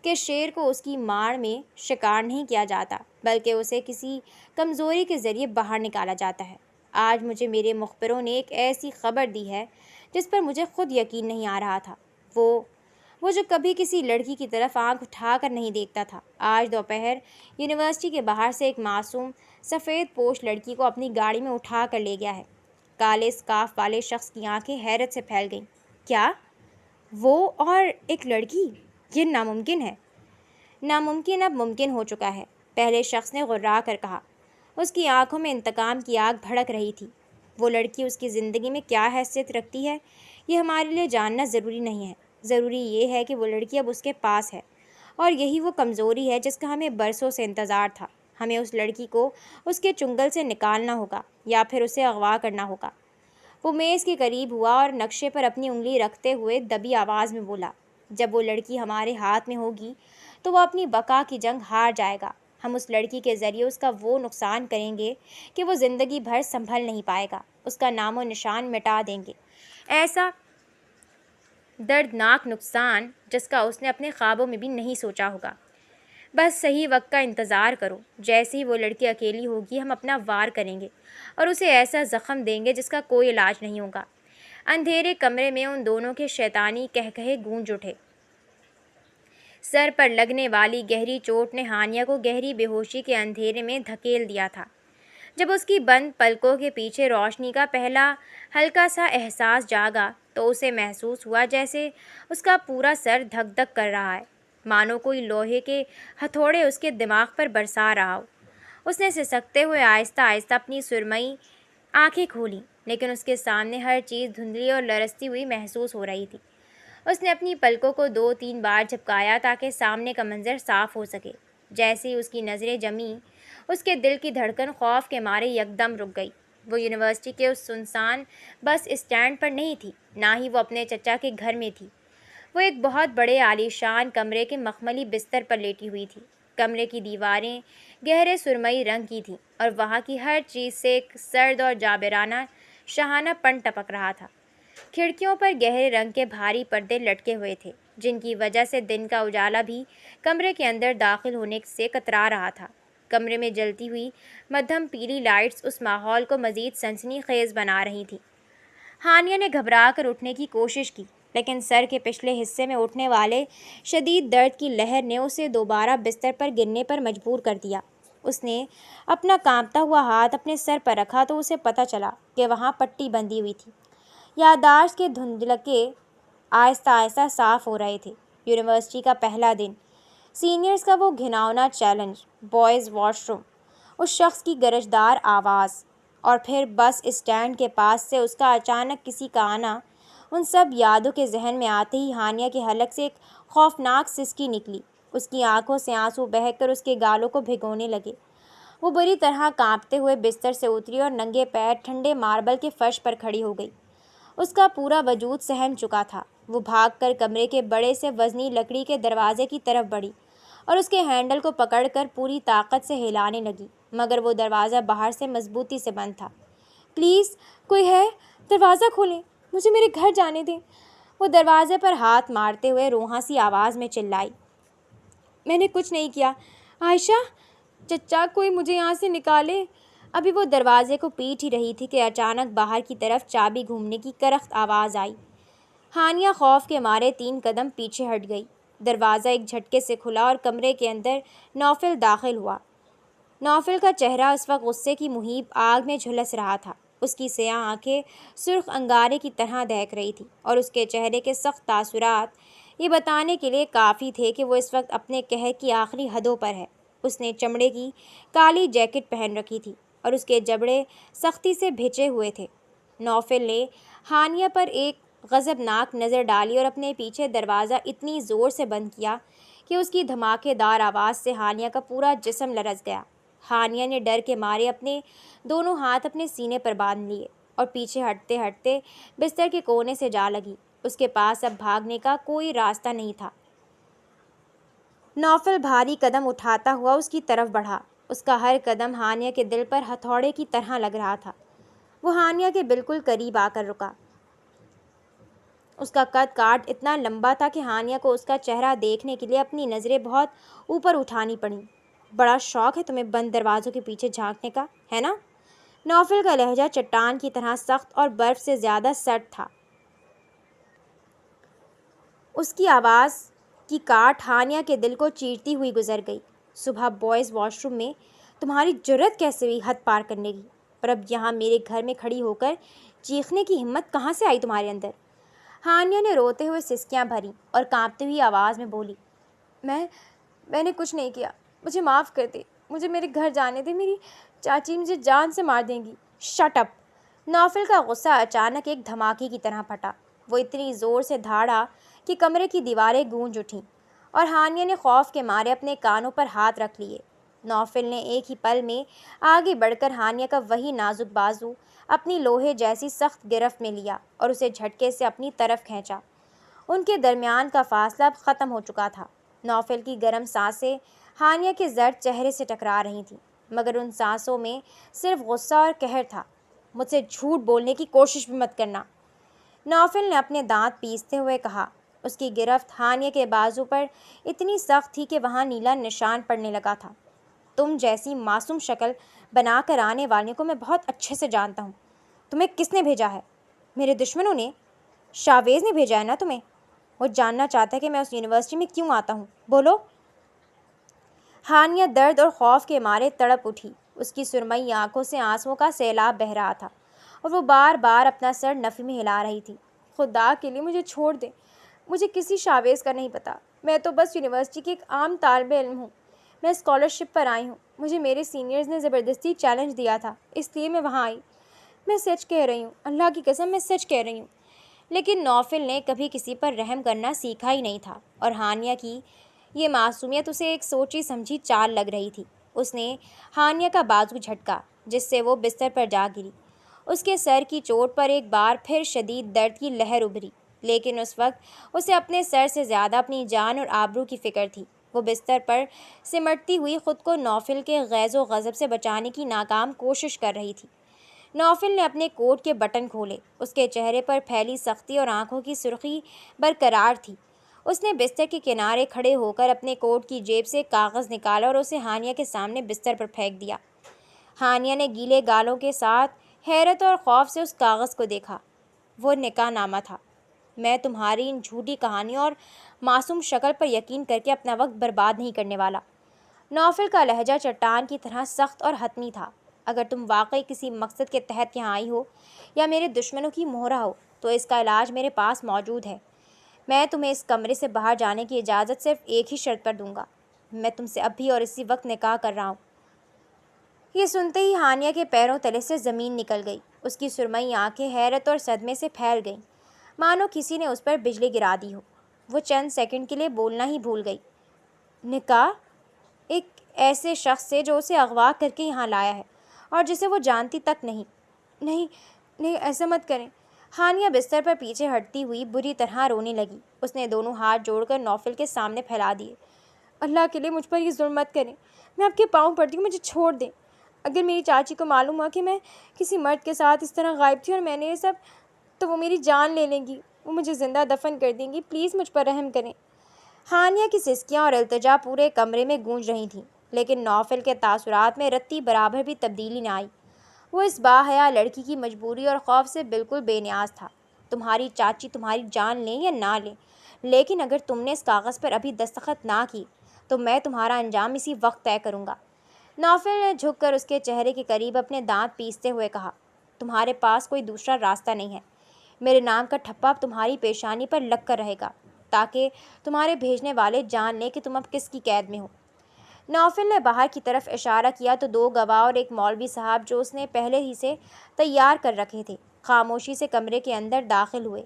Speaker 1: کہ شیر کو اس کی ماڑ میں شکار نہیں کیا جاتا، بلکہ اسے کسی کمزوری کے ذریعے باہر نکالا جاتا ہے۔ آج مجھے میرے مخبروں نے ایک ایسی خبر دی ہے جس پر مجھے خود یقین نہیں آ رہا تھا۔ وہ جو کبھی کسی لڑکی کی طرف آنکھ اٹھا کر نہیں دیکھتا تھا، آج دوپہر یونیورسٹی کے باہر سے ایک معصوم سفید پوش لڑکی کو اپنی گاڑی میں اٹھا کر لے گیا ہے۔ کالے اسکارف والے شخص کی آنکھیں حیرت سے پھیل گئیں۔ کیا؟ وہ اور ایک لڑکی؟ یہ ناممکن ہے۔ ناممکن اب ممکن ہو چکا ہے، پہلے شخص نے غرا کر کہا۔ اس کی آنکھوں میں انتقام کی آگ بھڑک رہی تھی۔ وہ لڑکی اس کی زندگی میں کیا حیثیت رکھتی ہے، یہ ہمارے لیے جاننا ضروری نہیں ہے۔ ضروری یہ ہے کہ وہ لڑکی اب اس کے پاس ہے، اور یہی وہ کمزوری ہے جس کا ہمیں برسوں سے انتظار تھا۔ ہمیں اس لڑکی کو اس کے چنگل سے نکالنا ہوگا یا پھر اسے اغوا کرنا ہوگا۔ وہ میز کے قریب ہوا اور نقشے پر اپنی انگلی رکھتے ہوئے دبی آواز میں بولا، جب وہ لڑکی ہمارے ہاتھ میں ہوگی تو وہ اپنی بقا کی جنگ ہار جائے گا۔ ہم اس لڑکی کے ذریعے اس کا وہ نقصان کریں گے کہ وہ زندگی بھر سنبھل نہیں پائے گا، اس کا نام و نشان مٹا دیں گے۔ ایسا دردناک نقصان جس کا اس نے اپنے خوابوں میں بھی نہیں سوچا ہوگا۔ بس صحیح وقت کا انتظار کرو۔ جیسے ہی وہ لڑکی اکیلی ہوگی، ہم اپنا وار کریں گے اور اسے ایسا زخم دیں گے جس کا کوئی علاج نہیں ہوگا۔ اندھیرے کمرے میں ان دونوں کے شیطانی قہقہے گونج اٹھے۔ سر پر لگنے والی گہری چوٹ نے ہانیہ کو گہری بے ہوشی کے اندھیرے میں دھکیل دیا تھا۔ جب اس کی بند پلکوں کے پیچھے روشنی کا پہلا ہلکا سا احساس جاگا تو اسے محسوس ہوا جیسے اس کا پورا سر دھک دھک کر رہا ہے، مانو کوئی لوہے کے ہتھوڑے اس کے دماغ پر برسا رہا ہو۔ اس نے سسکتے ہوئے آہستہ آہستہ اپنی سرمئی آنکھیں کھولیں، لیکن اس کے سامنے ہر چیز دھندلی اور لرزتی ہوئی محسوس ہو رہی تھی۔ اس نے اپنی پلکوں کو 2-3 بار جھپکایا تاکہ سامنے کا منظر صاف ہو سکے۔ جیسے ہی اس کی نظریں جمیں، اس کے دل کی دھڑکن خوف کے مارے یکدم رک گئی۔ وہ یونیورسٹی کے اس سنسان بس اسٹینڈ پر نہیں تھی، نہ ہی وہ اپنے چچا کے گھر میں تھی۔ وہ ایک بہت بڑے عالیشان کمرے کے مخملی بستر پر لیٹی ہوئی تھی۔ کمرے کی دیواریں گہرے سرمئی رنگ کی تھیں اور وہاں کی ہر چیز سے ایک سرد اور جابرانہ شاہانہ پن ٹپک رہا تھا۔ کھڑکیوں پر گہرے رنگ کے بھاری پردے لٹکے ہوئے تھے، جن کی وجہ سے دن کا اجالا بھی کمرے کے اندر داخل ہونے سے کترا رہا تھا۔ کمرے میں جلتی ہوئی مدھم پیلی لائٹس اس ماحول کو مزید سنسنی خیز بنا رہی تھیں۔ ہانیہ نے گھبرا کر اٹھنے کی کوشش کی، لیکن سر کے پچھلے حصے میں اٹھنے والے شدید درد کی لہر نے اسے دوبارہ بستر پر گرنے پر مجبور کر دیا۔ اس نے اپنا کانپتا ہوا ہاتھ اپنے سر پر رکھا تو اسے پتہ چلا کہ وہاں پٹی بندھی ہوئی تھی۔ یادداشت کے دھندلکے آہستہ آہستہ صاف ہو رہے تھے۔ یونیورسٹی کا پہلا دن، سینئرز کا وہ گھناؤنا چیلنج، بوائز واش روم، اس شخص کی گرجدار آواز، اور پھر بس اسٹینڈ کے پاس سے اس کا اچانک کسی کا آنا، ان سب یادوں کے ذہن میں آتے ہی ہانیہ کے حلق سے ایک خوفناک سسکی نکلی۔ اس کی آنکھوں سے آنسو بہہ کر اس کے گالوں کو بھگونے لگے۔ وہ بری طرح کانپتے ہوئے بستر سے اتری اور ننگے پیر ٹھنڈے ماربل کے فرش پر کھڑی ہو گئی۔ اس کا پورا وجود سہم چکا تھا۔ وہ بھاگ کر کمرے کے بڑے سے وزنی لکڑی کے دروازے کی طرف بڑھی اور اس کے ہینڈل کو پکڑ کر پوری طاقت سے ہلانے لگی، مگر وہ دروازہ باہر سے مضبوطی سے بند تھا۔ پلیز کوئی ہے، دروازہ کھولیں، مجھے میرے گھر جانے دیں۔ وہ دروازے پر ہاتھ مارتے ہوئے روحاں سی آواز میں چلائی۔ میں نے کچھ نہیں کیا عائشہ، چچا کوئی مجھے یہاں سے نکالے۔ ابھی وہ دروازے کو پیٹ ہی رہی تھی کہ اچانک باہر کی طرف چابی گھومنے کی کرخت آواز آئی۔ ہانیہ خوف کے مارے 3 قدم پیچھے ہٹ گئی۔ دروازہ ایک جھٹکے سے کھلا اور کمرے کے اندر نوفل داخل ہوا۔ نوفل کا چہرہ اس وقت غصے کی مہیب آگ میں جھلس رہا تھا۔ اس کی سیاہ آنکھیں سرخ انگارے کی طرح دہک رہی تھیں اور اس کے چہرے کے سخت تاثرات یہ بتانے کے لیے کافی تھے کہ وہ اس وقت اپنے قہر کی آخری حدوں پر ہے۔ اس نے چمڑے کی کالی جیکٹ پہن رکھی تھی اور اس کے جبڑے سختی سے بھیجے ہوئے تھے۔ نوفل نے ہانیہ پر ایک غضبناک نظر ڈالی اور اپنے پیچھے دروازہ اتنی زور سے بند کیا کہ اس کی دھماکے دار آواز سے ہانیہ کا پورا جسم لرز گیا۔ ہانیہ نے ڈر کے مارے اپنے دونوں ہاتھ اپنے سینے پر باندھ لیے اور پیچھے ہٹتے ہٹتے بستر کے کونے سے جا لگی۔ اس کے پاس اب بھاگنے کا کوئی راستہ نہیں تھا۔ نوفل بھاری قدم اٹھاتا ہوا اس کی طرف بڑھا۔ اس کا ہر قدم ہانیہ کے دل پر ہتھوڑے کی طرح لگ رہا تھا۔ وہ ہانیہ کے بالکل قریب آ کر رکا۔ اس کا قد کاٹ اتنا لمبا تھا کہ ہانیہ کو اس کا چہرہ دیکھنے کے لیے اپنی نظریں بہت اوپر اٹھانی پڑیں۔ بڑا شوق ہے تمہیں بند دروازوں کے پیچھے جھانکنے کا، ہے نا؟ نوفل کا لہجہ چٹان کی طرح سخت اور برف سے زیادہ سرد تھا۔ اس کی آواز کی کاٹ ہانیہ کے دل کو چیرتی ہوئی گزر گئی۔ صبح بوائز واش روم میں تمہاری جرأت کیسے ہوئی حد پار کرنے کی، اور اب یہاں میرے گھر میں کھڑی ہو کر چیخنے کی ہمت کہاں سے آئی تمہارے اندر؟ ہانیہ نے روتے ہوئے سسکیاں بھریں اور کانپتی ہوئی آواز میں بولی، میں نے کچھ نہیں کیا، مجھے معاف کر دے، مجھے میرے گھر جانے دے، میری چاچی مجھے جان سے مار دیں گی۔ Shut up! نوفل کا غصہ اچانک ایک دھماکے کی طرح پھٹا۔ وہ اتنی زور سے دھاڑا کہ کمرے کی دیواریں گونج اٹھیں اور ہانیہ نے خوف کے مارے اپنے کانوں پر ہاتھ رکھ لیے۔ نوفل نے ایک ہی پل میں آگے بڑھ کر ہانیہ کا وہی نازک بازو اپنی لوہے جیسی سخت گرفت میں لیا اور اسے جھٹکے سے اپنی طرف کھینچا۔ ان کے درمیان کا فاصلہ اب ختم ہو چکا تھا۔ نوفل کی گرم سانسیں ہانیہ کے زرد چہرے سے ٹکرا رہی تھیں، مگر ان سانسوں میں صرف غصہ اور قہر تھا۔ مجھ سے جھوٹ بولنے کی کوشش بھی مت کرنا، نوفل نے اپنے دانت پیستے ہوئے کہا۔ اس کی گرفت ہانیہ کے بازو پر اتنی سخت تھی کہ وہاں نیلا نشان پڑنے لگا تھا۔ تم جیسی معصوم شکل بنا کر آنے والے کو میں بہت اچھے سے جانتا ہوں۔ تمہیں کس نے بھیجا ہے؟ میرے دشمنوں نے؟ شاویز نے بھیجا ہے نا تمہیں؟ وہ جاننا چاہتا ہے کہ میں اس یونیورسٹی میں کیوں آتا ہوں، بولو۔ ہانیہ درد اور خوف کے مارے تڑپ اٹھی۔ اس کی سرمئی آنکھوں سے آنسوؤں کا سیلاب بہہ رہا تھا اور وہ بار بار اپنا سر نفی میں ہلا رہی تھی۔ خدا کے لیے مجھے چھوڑ دیں، مجھے کسی شاویز کا نہیں پتہ، میں تو بس یونیورسٹی کی ایک عام طالب علم ہوں۔ میں اسکالرشپ پر آئی ہوں، مجھے میرے سینئرز نے زبردستی چیلنج دیا تھا، اس لیے میں وہاں آئی۔ میں سچ کہہ رہی ہوں، اللہ کی قسم میں سچ کہہ رہی ہوں۔ لیکن نوفل نے کبھی کسی پر رحم کرنا سیکھا ہی نہیں تھا اور ہانیہ کی یہ معصومیت اسے ایک سوچی سمجھی چال لگ رہی تھی۔ اس نے ہانیہ کا بازو جھٹکا جس سے وہ بستر پر جا گری۔ اس کے سر کی چوٹ پر ایک بار پھر شدید درد کی لہر ابھری، لیکن اس وقت اسے اپنے سر سے زیادہ اپنی جان اور آبرو کی فکر تھی۔ وہ بستر پر سمٹتی ہوئی خود کو نوفل کے غیظ و غضب سے بچانے کی ناکام کوشش کر رہی تھی۔ نوفل نے اپنے کوٹ کے بٹن کھولے۔ اس کے چہرے پر پھیلی سختی اور آنکھوں کی سرخی برقرار تھی۔ اس نے بستر کے کنارے کھڑے ہو کر اپنے کوٹ کی جیب سے کاغذ نکالا اور اسے ہانیہ کے سامنے بستر پر پھینک دیا۔ ہانیہ نے گیلے گالوں کے ساتھ حیرت اور خوف سے اس کاغذ کو دیکھا۔ وہ نکاح نامہ تھا۔ میں تمہاری ان جھوٹی کہانیوں اور معصوم شکل پر یقین کر کے اپنا وقت برباد نہیں کرنے والا۔ نوفل کا لہجہ چٹان کی طرح سخت اور حتمی تھا۔ اگر تم واقعی کسی مقصد کے تحت یہاں آئی ہو یا میرے دشمنوں کی مہرہ ہو تو اس کا علاج میرے پاس موجود ہے۔ میں تمہیں اس کمرے سے باہر جانے کی اجازت صرف ایک ہی شرط پر دوں گا، میں تم سے ابھی اور اسی وقت نکاح کر رہا ہوں۔ یہ سنتے ہی ہانیہ کے پیروں تلے سے زمین نکل گئی۔ اس کی سرمئی آنکھیں حیرت اور صدمے سے پھیل گئیں، مانو کسی نے اس پر بجلی گرا دی ہو۔ وہ چند سیکنڈ کے لیے بولنا ہی بھول گئی۔ نکاح؟ ایک ایسے شخص سے جو اسے اغوا کر کے یہاں لایا ہے اور جسے وہ جانتی تک نہیں۔ نہیں، ایسا مت کریں۔ ہانیہ بستر پر پیچھے ہٹتی ہوئی بری طرح رونے لگی۔ اس نے دونوں ہاتھ جوڑ کر نوفل کے سامنے پھیلا دیے۔ اللہ کے لیے مجھ پر یہ ظلم مت کریں، میں آپ کے پاؤں پڑتی ہوں، مجھے چھوڑ دیں۔ اگر میری چاچی کو معلوم ہوا کہ میں کسی مرد کے ساتھ اس طرح غائب تھی اور میں نے یہ سب تو وہ میری جان لے لیں گی، وہ مجھے زندہ دفن کر دیں گی، پلیز مجھ پر رحم کریں۔ ہانیہ کی سسکیاں اور التجا پورے کمرے میں گونج رہی تھیں، لیکن نوفل کے تاثرات میں رتی برابر بھی تبدیلی نہ آئی۔ وہ اس باحیا لڑکی کی مجبوری اور خوف سے بالکل بے نیاز تھا۔ تمہاری چاچی تمہاری جان لیں یا نہ لیں، لیکن اگر تم نے اس کاغذ پر ابھی دستخط نہ کی تو میں تمہارا انجام اسی وقت طے کروں گا۔ نوفل نے جھک کر اس کے چہرے کے قریب اپنے دانت پیستے ہوئے کہا، تمہارے پاس کوئی دوسرا راستہ نہیں ہے۔ میرے نام کا ٹھپا تمہاری پیشانی پر لگ کر رہے گا تاکہ تمہارے بھیجنے والے جان لیں کہ تم اب کس کی قید میں ہو۔ نوفل نے باہر کی طرف اشارہ کیا تو دو گواہ اور ایک مولوی صاحب جو اس نے پہلے ہی سے تیار کر رکھے تھے خاموشی سے کمرے کے اندر داخل ہوئے۔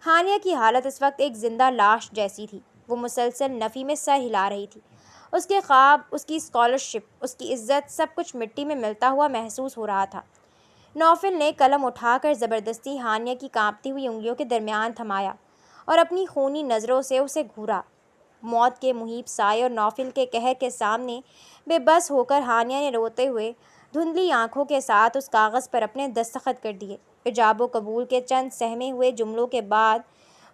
Speaker 1: ہانیہ کی حالت اس وقت ایک زندہ لاش جیسی تھی۔ وہ مسلسل نفی میں سر ہلا رہی تھی۔ اس کے خواب، اس کی اسکالرشپ، اس کی عزت، سب کچھ مٹی میں ملتا ہوا محسوس ہو رہا تھا۔ نوفل نے قلم اٹھا کر زبردستی ہانیہ کی کانپتی ہوئی انگلیوں کے درمیان تھمایا اور اپنی خونی نظروں سے اسے گھورا۔ موت کے محیط سائے اور نوفل کے قہر کے سامنے بے بس ہو کر ہانیہ نے روتے ہوئے دھندلی آنکھوں کے ساتھ اس کاغذ پر اپنے دستخط کر دیے۔ ایجاب و قبول کے چند سہمے ہوئے جملوں کے بعد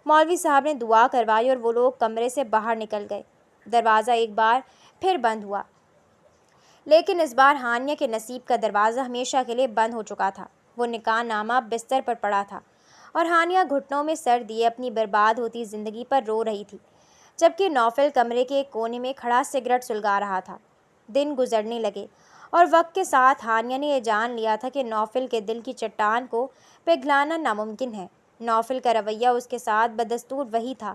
Speaker 1: مولوی صاحب نے دعا کروائی اور وہ لوگ کمرے سے باہر نکل گئے۔ دروازہ ایک بار پھر بند ہوا، لیکن اس بار ہانیہ کے نصیب کا دروازہ ہمیشہ کے لیے بند ہو چکا تھا۔ وہ نکاح نامہ بستر پر پڑا تھا اور ہانیہ گھٹنوں میں سر دیے اپنی برباد ہوتی زندگی پر رو رہی تھی، جبکہ نوفل کمرے کے ایک کونے میں کھڑا سگریٹ سلگا رہا تھا۔ دن گزرنے لگے اور وقت کے ساتھ ہانیہ نے یہ جان لیا تھا کہ نوفل کے دل کی چٹان کو پگھلانا ناممکن ہے۔ نوفل کا رویہ اس کے ساتھ بدستور وہی تھا،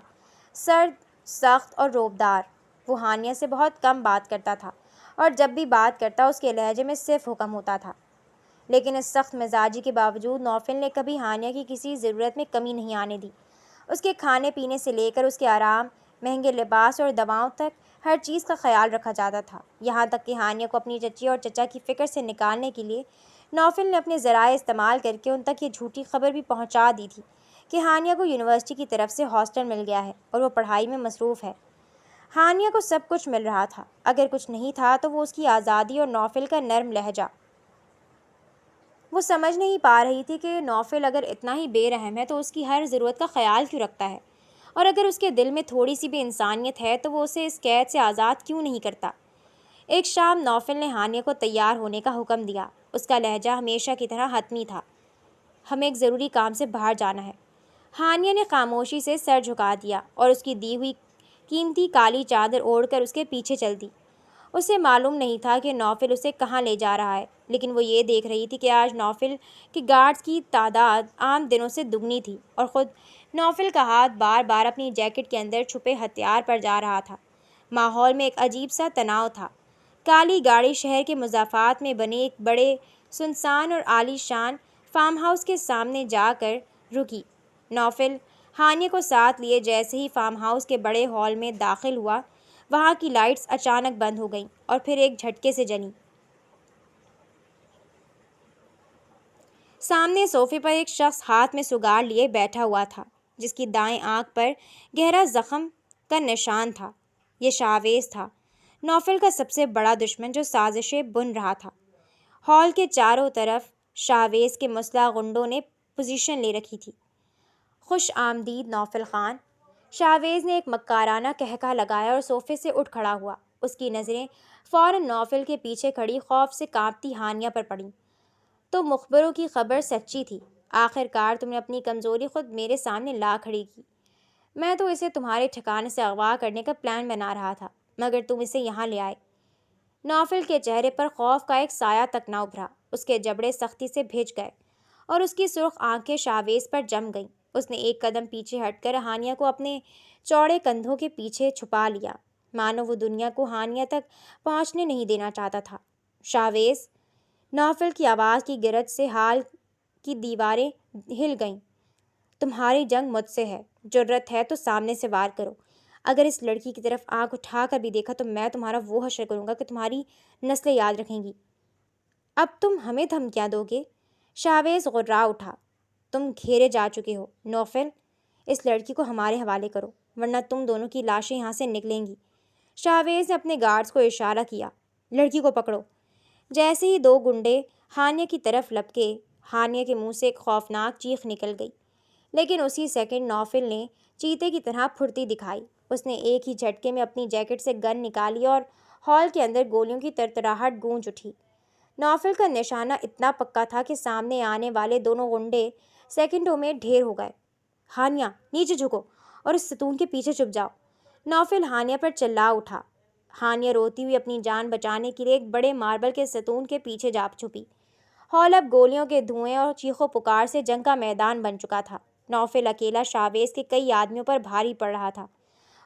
Speaker 1: سرد، سخت اور روبدار۔ وہ ہانیہ سے بہت کم بات کرتا تھا اور جب بھی بات کرتا اس کے لہجے میں صرف حکم ہوتا تھا۔ لیکن اس سخت مزاجی کے باوجود نوفل نے کبھی ہانیہ کی کسی ضرورت میں کمی نہیں آنے دی۔ اس کے کھانے پینے سے لے کر اس کے آرام، مہنگے لباس اور دواؤں تک ہر چیز کا خیال رکھا جاتا تھا۔ یہاں تک کہ ہانیہ کو اپنی چچی اور چچا کی فکر سے نکالنے کے لیے نوفل نے اپنے ذرائع استعمال کر کے ان تک یہ جھوٹی خبر بھی پہنچا دی تھی کہ ہانیہ کو یونیورسٹی کی طرف سے ہاسٹل مل گیا ہے اور وہ پڑھائی میں مصروف ہے۔ ہانیہ کو سب کچھ مل رہا تھا، اگر کچھ نہیں تھا تو وہ اس کی آزادی اور نوفل کا نرم لہجہ۔ وہ سمجھ نہیں پا رہی تھی کہ نوفل اگر اتنا ہی بے رحم ہے تو اس کی ہر ضرورت کا خیال کیوں رکھتا ہے، اور اگر اس کے دل میں تھوڑی سی بھی انسانیت ہے تو وہ اسے اس قید سے آزاد کیوں نہیں کرتا۔ ایک شام نوفل نے ہانیہ کو تیار ہونے کا حکم دیا۔ اس کا لہجہ ہمیشہ کی طرح حتمی تھا۔ ہمیں ایک ضروری کام سے باہر جانا ہے۔ ہانیہ نے خاموشی سے سر جھکا دیا اور اس کی دی ہوئی قیمتی کالی چادر اوڑھ کر اس کے پیچھے چل دی۔ اسے معلوم نہیں تھا کہ نوفل اسے کہاں لے جا رہا ہے، لیکن وہ یہ دیکھ رہی تھی کہ آج نوفل کے گارڈز کی تعداد عام دنوں سے دگنی تھی اور خود نوفل کا ہاتھ بار بار اپنی جیکٹ کے اندر چھپے ہتھیار پر جا رہا تھا۔ ماحول میں ایک عجیب سا تناؤ تھا۔ کالی گاڑی شہر کے مضافات میں بنے ایک بڑے سنسان اور عالی شان فارم ہاؤس کے سامنے جا کر رکی۔ نوفل ہانیہ کو ساتھ لیے جیسے ہی فارم ہاؤس کے بڑے ہال میں داخل ہوا، وہاں کی لائٹس اچانک بند ہو گئیں اور پھر ایک جھٹکے سے جلیں۔ سامنے صوفے پر ایک شخص ہاتھ میں سگار لیے بیٹھا ہوا تھا، جس کی دائیں آنکھ پر گہرا زخم کا نشان تھا۔ یہ شاویز تھا، نوفل کا سب سے بڑا دشمن جو سازشیں بن رہا تھا۔ ہال کے چاروں طرف شاویز کے مسلح غنڈوں نے پوزیشن لے رکھی تھی۔ خوش آمدید نوفل خان، شاویز نے ایک مکارانہ کہکہا لگایا اور صوفے سے اٹھ کھڑا ہوا۔ اس کی نظریں فوراً نوفل کے پیچھے کھڑی خوف سے کانپتی ہانیہ پر پڑیں۔ تو مخبروں کی خبر سچی تھی، آخر کار تم نے اپنی کمزوری خود میرے سامنے لا کھڑی کی۔ میں تو اسے تمہارے ٹھکانے سے اغوا کرنے کا پلان بنا رہا تھا، مگر تم اسے یہاں لے آئے۔ نوفل کے چہرے پر خوف کا ایک سایہ تک نہ ابھرا۔ اس کے جبڑے سختی سے بھیج گئے اور اس کی سرخ آنکھیں شاویز پر جم گئیں۔ اس نے ایک قدم پیچھے ہٹ کر ہانیہ کو اپنے چوڑے کندھوں کے پیچھے چھپا لیا، مانو وہ دنیا کو ہانیہ تک پہنچنے نہیں دینا چاہتا تھا۔ شاویز، نوفل کی آواز کی گرج سے ہال کی دیواریں ہل گئیں۔ تمہاری جنگ مجھ سے ہے، جرأت ہے تو سامنے سے وار کرو۔ اگر اس لڑکی کی طرف آنکھ اٹھا کر بھی دیکھا تو میں تمہارا وہ حشر کروں گا کہ تمہاری نسلیں یاد رکھیں گی۔ اب تم ہمیں دھمکیاں دو گے؟ شاویز غرا اٹھا۔ تم گھیرے جا چکے ہو۔ نوفل، اس لڑکی کو ہمارے حوالے کرو ورنہ تم دونوں کی لاشیں یہاں سے نکلیں گی۔ شاویز نے اپنے گارڈز کو اشارہ کیا، لڑکی کو پکڑو۔ جیسے ہی دو گنڈے ہانیہ کی طرف لپکے، ہانیہ کے منہ سے ایک خوفناک چیخ نکل گئی۔ لیکن اسی سیکنڈ نوفل نے چیتے کی طرح پھرتی دکھائی۔ اس نے ایک ہی جھٹکے میں اپنی جیکٹ سے گن نکالی اور ہال کے اندر گولیوں کی ترتراہٹ گونج اٹھی۔ نوفل کا نشانہ اتنا پکا تھا کہ سامنے آنے والے دونوں غنڈے سیکنڈوں میں ڈھیر ہو گئے۔ ہانیہ، نیچے جھکو اور اس ستون کے پیچھے چھپ جاؤ۔ نوفل ہانیہ پر چلا اٹھا۔ ہانیہ روتی ہوئی اپنی جان بچانے کے لیے ایک بڑے ماربل کے ستون کے پیچھے جا چھپی۔ ہال اب گولیوں کے دھوئیں اور چیخو پکار سے جنگ کا میدان بن چکا تھا۔ نوفل اکیلا شاویز کے کئی آدمیوں پر بھاری پڑ رہا تھا۔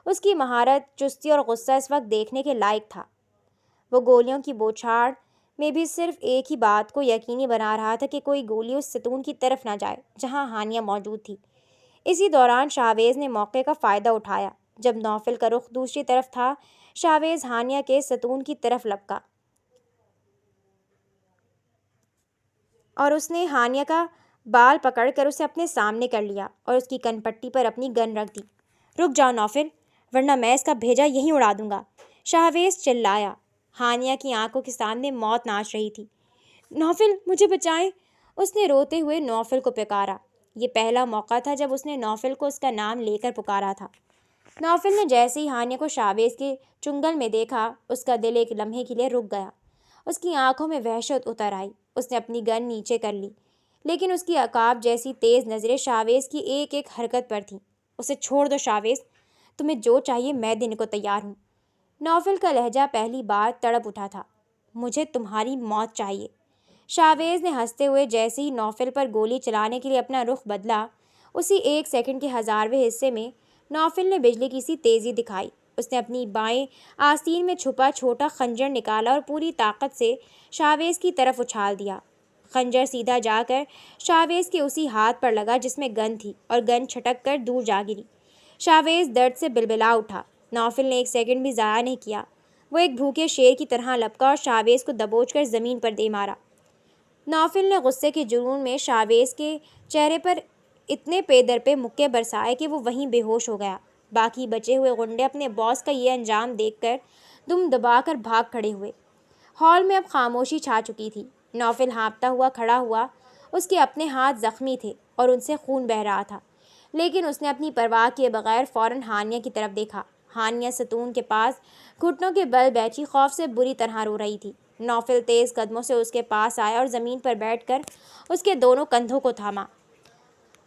Speaker 1: اس کی مہارت، چستی اور غصہ اس وقت دیکھنے کے لائق تھا۔ وہ گولیوں کی بوچھاڑ میں بھی صرف ایک ہی بات کو یقینی بنا رہا تھا کہ کوئی گولی اس ستون کی طرف نہ جائے جہاں ہانیہ موجود تھی۔ اسی دوران شاویز نے موقع کا فائدہ اٹھایا۔ جب نوفل کا رخ دوسری طرف تھا، شاویز ہانیہ کے ستون کی طرف لپکا اور اس نے ہانیہ کا بال پکڑ کر اسے اپنے سامنے کر لیا اور اس کی کن پٹی پر اپنی گن رکھ دی۔ رک جاؤ نوفل، ورنہ میں اس کا بھیجا یہیں اڑا دوں گا، شاویز چلایا۔ ہانیہ کی آنکھوں کے سامنے موت ناچ رہی تھی۔ نوفل، مجھے بچائیں، اس نے روتے ہوئے نوفل کو پکارا۔ یہ پہلا موقع تھا جب اس نے نوفل کو اس کا نام لے کر پکارا تھا۔ نوفل نے جیسے ہی ہانیہ کو شاویز کے چنگل میں دیکھا، اس کا دل ایک لمحے کے لیے رک گیا۔ اس کی آنکھوں میں وحشت اتر آئی۔ اس نے اپنی گن نیچے کر لی، لیکن اس کی عقاب جیسی تیز نظریں شاویز کی ایک ایک حرکت پر تھیں۔ اسے چھوڑ دو شاویز، تمہیں جو چاہیے میں دینے کو تیار ہوں۔ نوفل کا لہجہ پہلی بار تڑپ اٹھا تھا۔ مجھے تمہاری موت چاہیے۔ شاویز نے ہنستے ہوئے جیسے ہی نوفل پر گولی چلانے کے لیے اپنا رخ بدلا، اسی ایک سیکنڈ کے 1000ویں حصے میں نوفل نے بجلی کی سی تیزی دکھائی۔ اس نے اپنی بائیں آستین میں چھپا چھوٹا خنجر نکالا اور پوری طاقت سے شاویز کی طرف اچھال دیا۔ خنجر سیدھا جا کر شاویز کے اسی ہاتھ پر لگا جس میں گن تھی اور گن چھٹک کر دور جا گری۔ شاویز درد سے بلبلا اٹھا۔ نوفل نے ایک سیکنڈ بھی ضائع نہیں کیا۔ وہ ایک بھوکے شیر کی طرح لپکا اور شاویز کو دبوچ کر زمین پر دے مارا۔ نوفل نے غصے کے جنون میں شاویز کے چہرے پر اتنے پے در پہ مکے برسائے کہ وہ وہیں بے ہوش ہو گیا۔ باقی بچے ہوئے غنڈے اپنے باس کا یہ انجام دیکھ کر دم دبا کر بھاگ کھڑے ہوئے۔ ہال میں اب خاموشی چھا چکی تھی۔ نوفل ہانپتا ہوا کھڑا ہوا۔ اس کے اپنے ہاتھ زخمی تھے اور ان سے خون بہہ رہا تھا، لیکن اس نے اپنی پرواہ کیے بغیر فوراً ہانیہ کی طرف دیکھا۔ ہانیہ ستون کے پاس گھٹنوں کے بل بیٹھی خوف سے بری طرح رو رہی تھی۔ نوفل تیز قدموں سے اس کے پاس آیا اور زمین پر بیٹھ کر اس کے دونوں کندھوں کو تھاما۔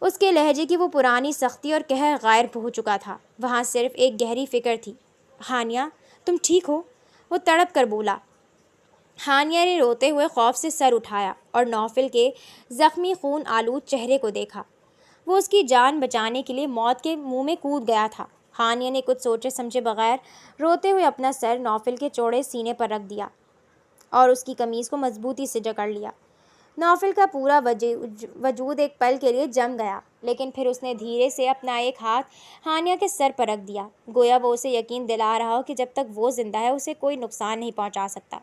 Speaker 1: اس کے لہجے کی وہ پرانی سختی اور قہر غائب ہو چکا تھا۔ وہاں صرف ایک گہری فکر تھی۔ ہانیہ، تم ٹھیک ہو؟ وہ تڑپ کر بولا۔ ہانیہ نے روتے ہوئے خوف سے سر اٹھایا اور نوفل کے زخمی خون آلود چہرے کو دیکھا۔ وہ اس کی جان بچانے کے لیے موت کے منہ میں کود گیا تھا۔ ہانیہ نے کچھ سوچے سمجھے بغیر روتے ہوئے اپنا سر نوفل کے چوڑے سینے پر رکھ دیا اور اس کی قمیض کو مضبوطی سے جکڑ لیا۔ نوفل کا پورا وجود ایک پل کے لیے جم گیا، لیکن پھر اس نے دھیرے سے اپنا ایک ہاتھ ہانیہ کے سر پر رکھ دیا، گویا وہ اسے یقین دلا رہا ہو کہ جب تک وہ زندہ ہے اسے کوئی نقصان نہیں پہنچا سکتا۔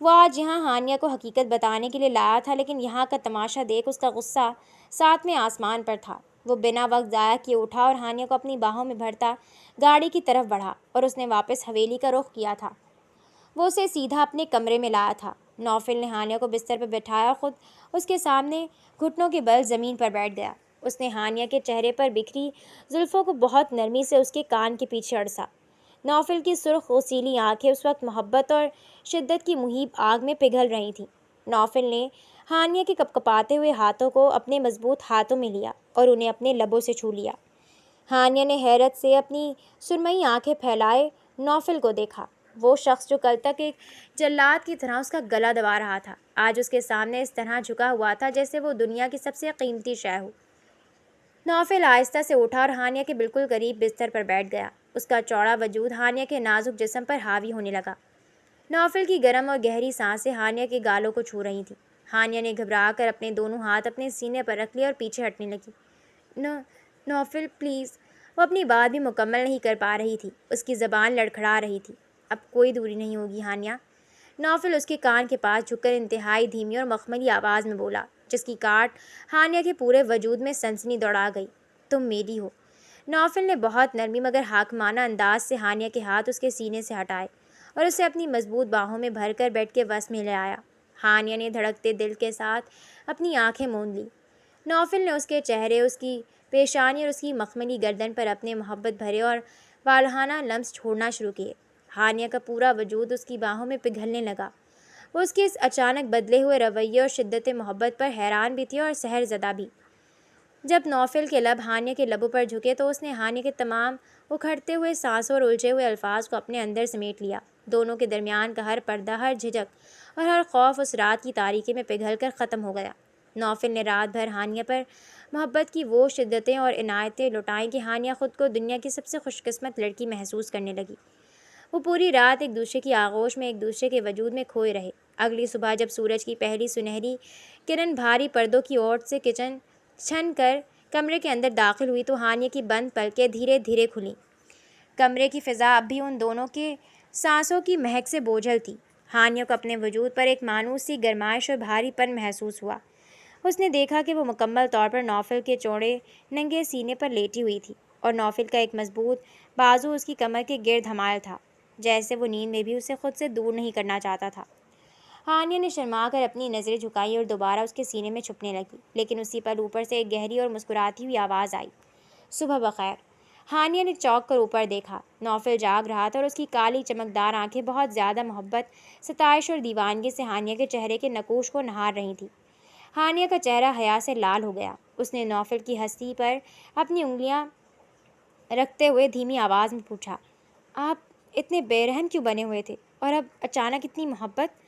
Speaker 1: وہ آج یہاں ہانیہ کو حقیقت بتانے کے لیے لایا تھا، لیکن یہاں کا تماشا دیکھ اس کا غصہ ساتویں آسمان پر تھا۔ وہ بنا وقت ضائع کیے اٹھا اور ہانیہ کو اپنی باہوں میں بھرتا گاڑی کی طرف بڑھا، اور اس نے واپس حویلی کا رخ کیا تھا۔ وہ اسے سیدھا اپنے کمرے میں لایا تھا۔ نوفل نے ہانیہ کو بستر پر بٹھایا اور خود اس کے سامنے گھٹنوں کے بل زمین پر بیٹھ گیا۔ اس نے ہانیہ کے چہرے پر بکھری زلفوں کو بہت نرمی سے اس کے کان کے پیچھے اڑسا۔ نوفل کی سرخ غسیلی آنکھیں اس وقت محبت اور شدت کی مہیب آگ میں پگھل رہی تھیں۔ نوفل نے ہانیہ کے کپکپاتے ہوئے ہاتھوں کو اپنے مضبوط ہاتھوں میں لیا اور انہیں اپنے لبوں سے چھو لیا۔ ہانیہ نے حیرت سے اپنی سرمئی آنکھیں پھیلائے نوفل کو دیکھا۔ وہ شخص جو کل تک ایک جلاد کی طرح اس کا گلا دبا رہا تھا، آج اس کے سامنے اس طرح جھکا ہوا تھا جیسے وہ دنیا کی سب سے قیمتی شے ہو۔ نوفل آہستہ سے اٹھا اور ہانیہ کے بالکل قریب بستر پر بیٹھ گیا۔ اس کا چوڑا وجود ہانیہ کے نازک جسم پر حاوی ہونے لگا۔ نوفل کی گرم اور گہری سانسیں ہانیہ کے گالوں کو چھو رہی تھیں۔ ہانیہ نے گھبرا کر اپنے دونوں ہاتھ اپنے سینے پر رکھ لیے اور پیچھے ہٹنے لگی۔ نوفل پلیز۔ وہ اپنی بات بھی مکمل نہیں کر پا رہی تھی، اس کی زبان لڑکھڑا رہی تھی۔ اب کوئی دوری نہیں ہوگی ہانیہ، نوفل اس کے کان کے پاس جھک کر انتہائی دھیمی اور مخملی آواز میں بولا، جس کی کاٹ ہانیہ کے پورے وجود میں سنسنی دوڑا گئی۔ تم میری ہو۔ نوفل نے بہت نرمی مگر حاکمانہ انداز سے ہانیہ کے ہاتھ اس کے سینے سے ہٹائے اور اسے اپنی مضبوط باہوں میں بھر کر بیٹھ کے وس میں لے آیا۔ ہانیہ نے دھڑکتے دل کے ساتھ اپنی آنکھیں موند لیں۔ نوفل نے اس کے چہرے، اس کی پیشانی اور اس کی مخملی گردن پر اپنے محبت بھرے اور والہانہ لمس چھوڑنا شروع کیے۔ ہانیہ کا پورا وجود اس کی باہوں میں پگھلنے لگا۔ وہ اس کے اس اچانک بدلے ہوئے رویے اور شدت محبت پر حیران بھی تھی اور سحر زدہ بھی۔ جب نوفل کے لب ہانیہ کے لبوں پر جھکے تو اس نے ہانیہ کے تمام اکھڑتے ہوئے سانسوں اور الجھے ہوئے الفاظ کو اپنے اندر سمیٹ لیا۔ دونوں کے درمیان کا ہر پردہ، ہر جھجک اور ہر خوف اس رات کی تاریکی میں پگھل کر ختم ہو گیا۔ نوفل نے رات بھر ہانیہ پر محبت کی وہ شدتیں اور عنایتیں لٹائیں کہ ہانیہ خود کو دنیا کی سب سے خوش قسمت لڑکی محسوس کرنے لگی۔ وہ پوری رات ایک دوسرے کی آغوش میں، ایک دوسرے کے وجود میں کھوئے رہے۔ اگلی صبح جب سورج کی پہلی سنہری کرن بھاری پردوں کی اوٹ سے چھن کر کمرے کے اندر داخل ہوئی تو ہانیہ کی بند پلکیں دھیرے دھیرے کھلیں۔ کمرے کی فضا اب بھی ان دونوں کے سانسوں کی مہک سے بوجھل تھی۔ ہانیہ کو اپنے وجود پر ایک مانوس سی گرمائش اور بھاری پن محسوس ہوا۔ اس نے دیکھا کہ وہ مکمل طور پر نوفل کے چوڑے ننگے سینے پر لیٹی ہوئی تھی اور نوفل کا ایک مضبوط بازو اس کی کمر کے گرد حمال تھا، جیسے وہ نیند میں بھی اسے خود سے دور نہیں کرنا چاہتا تھا۔ ہانیہ نے شرما کر اپنی نظریں جھکائیں اور دوبارہ اس کے سینے میں چھپنے لگی، لیکن اسی پل اوپر سے ایک گہری اور مسکراتی ہوئی آواز آئی، صبح بخیر۔ ہانیہ نے چونک کر اوپر دیکھا۔ نوفل جاگ رہا تھا اور اس کی کالی چمکدار آنکھیں بہت زیادہ محبت، ستائش اور دیوانگی سے ہانیہ کے چہرے کے نقوش کو نہار رہی تھیں۔ ہانیہ کا چہرہ حیا سے لال ہو گیا۔ اس نے نوفل کی ہستی پر اپنی انگلیاں رکھتے ہوئے دھیمی آواز میں پوچھا، آپ اتنے بے رحم کیوں بنے ہوئے تھے اور اب اچانک اتنی محبت؟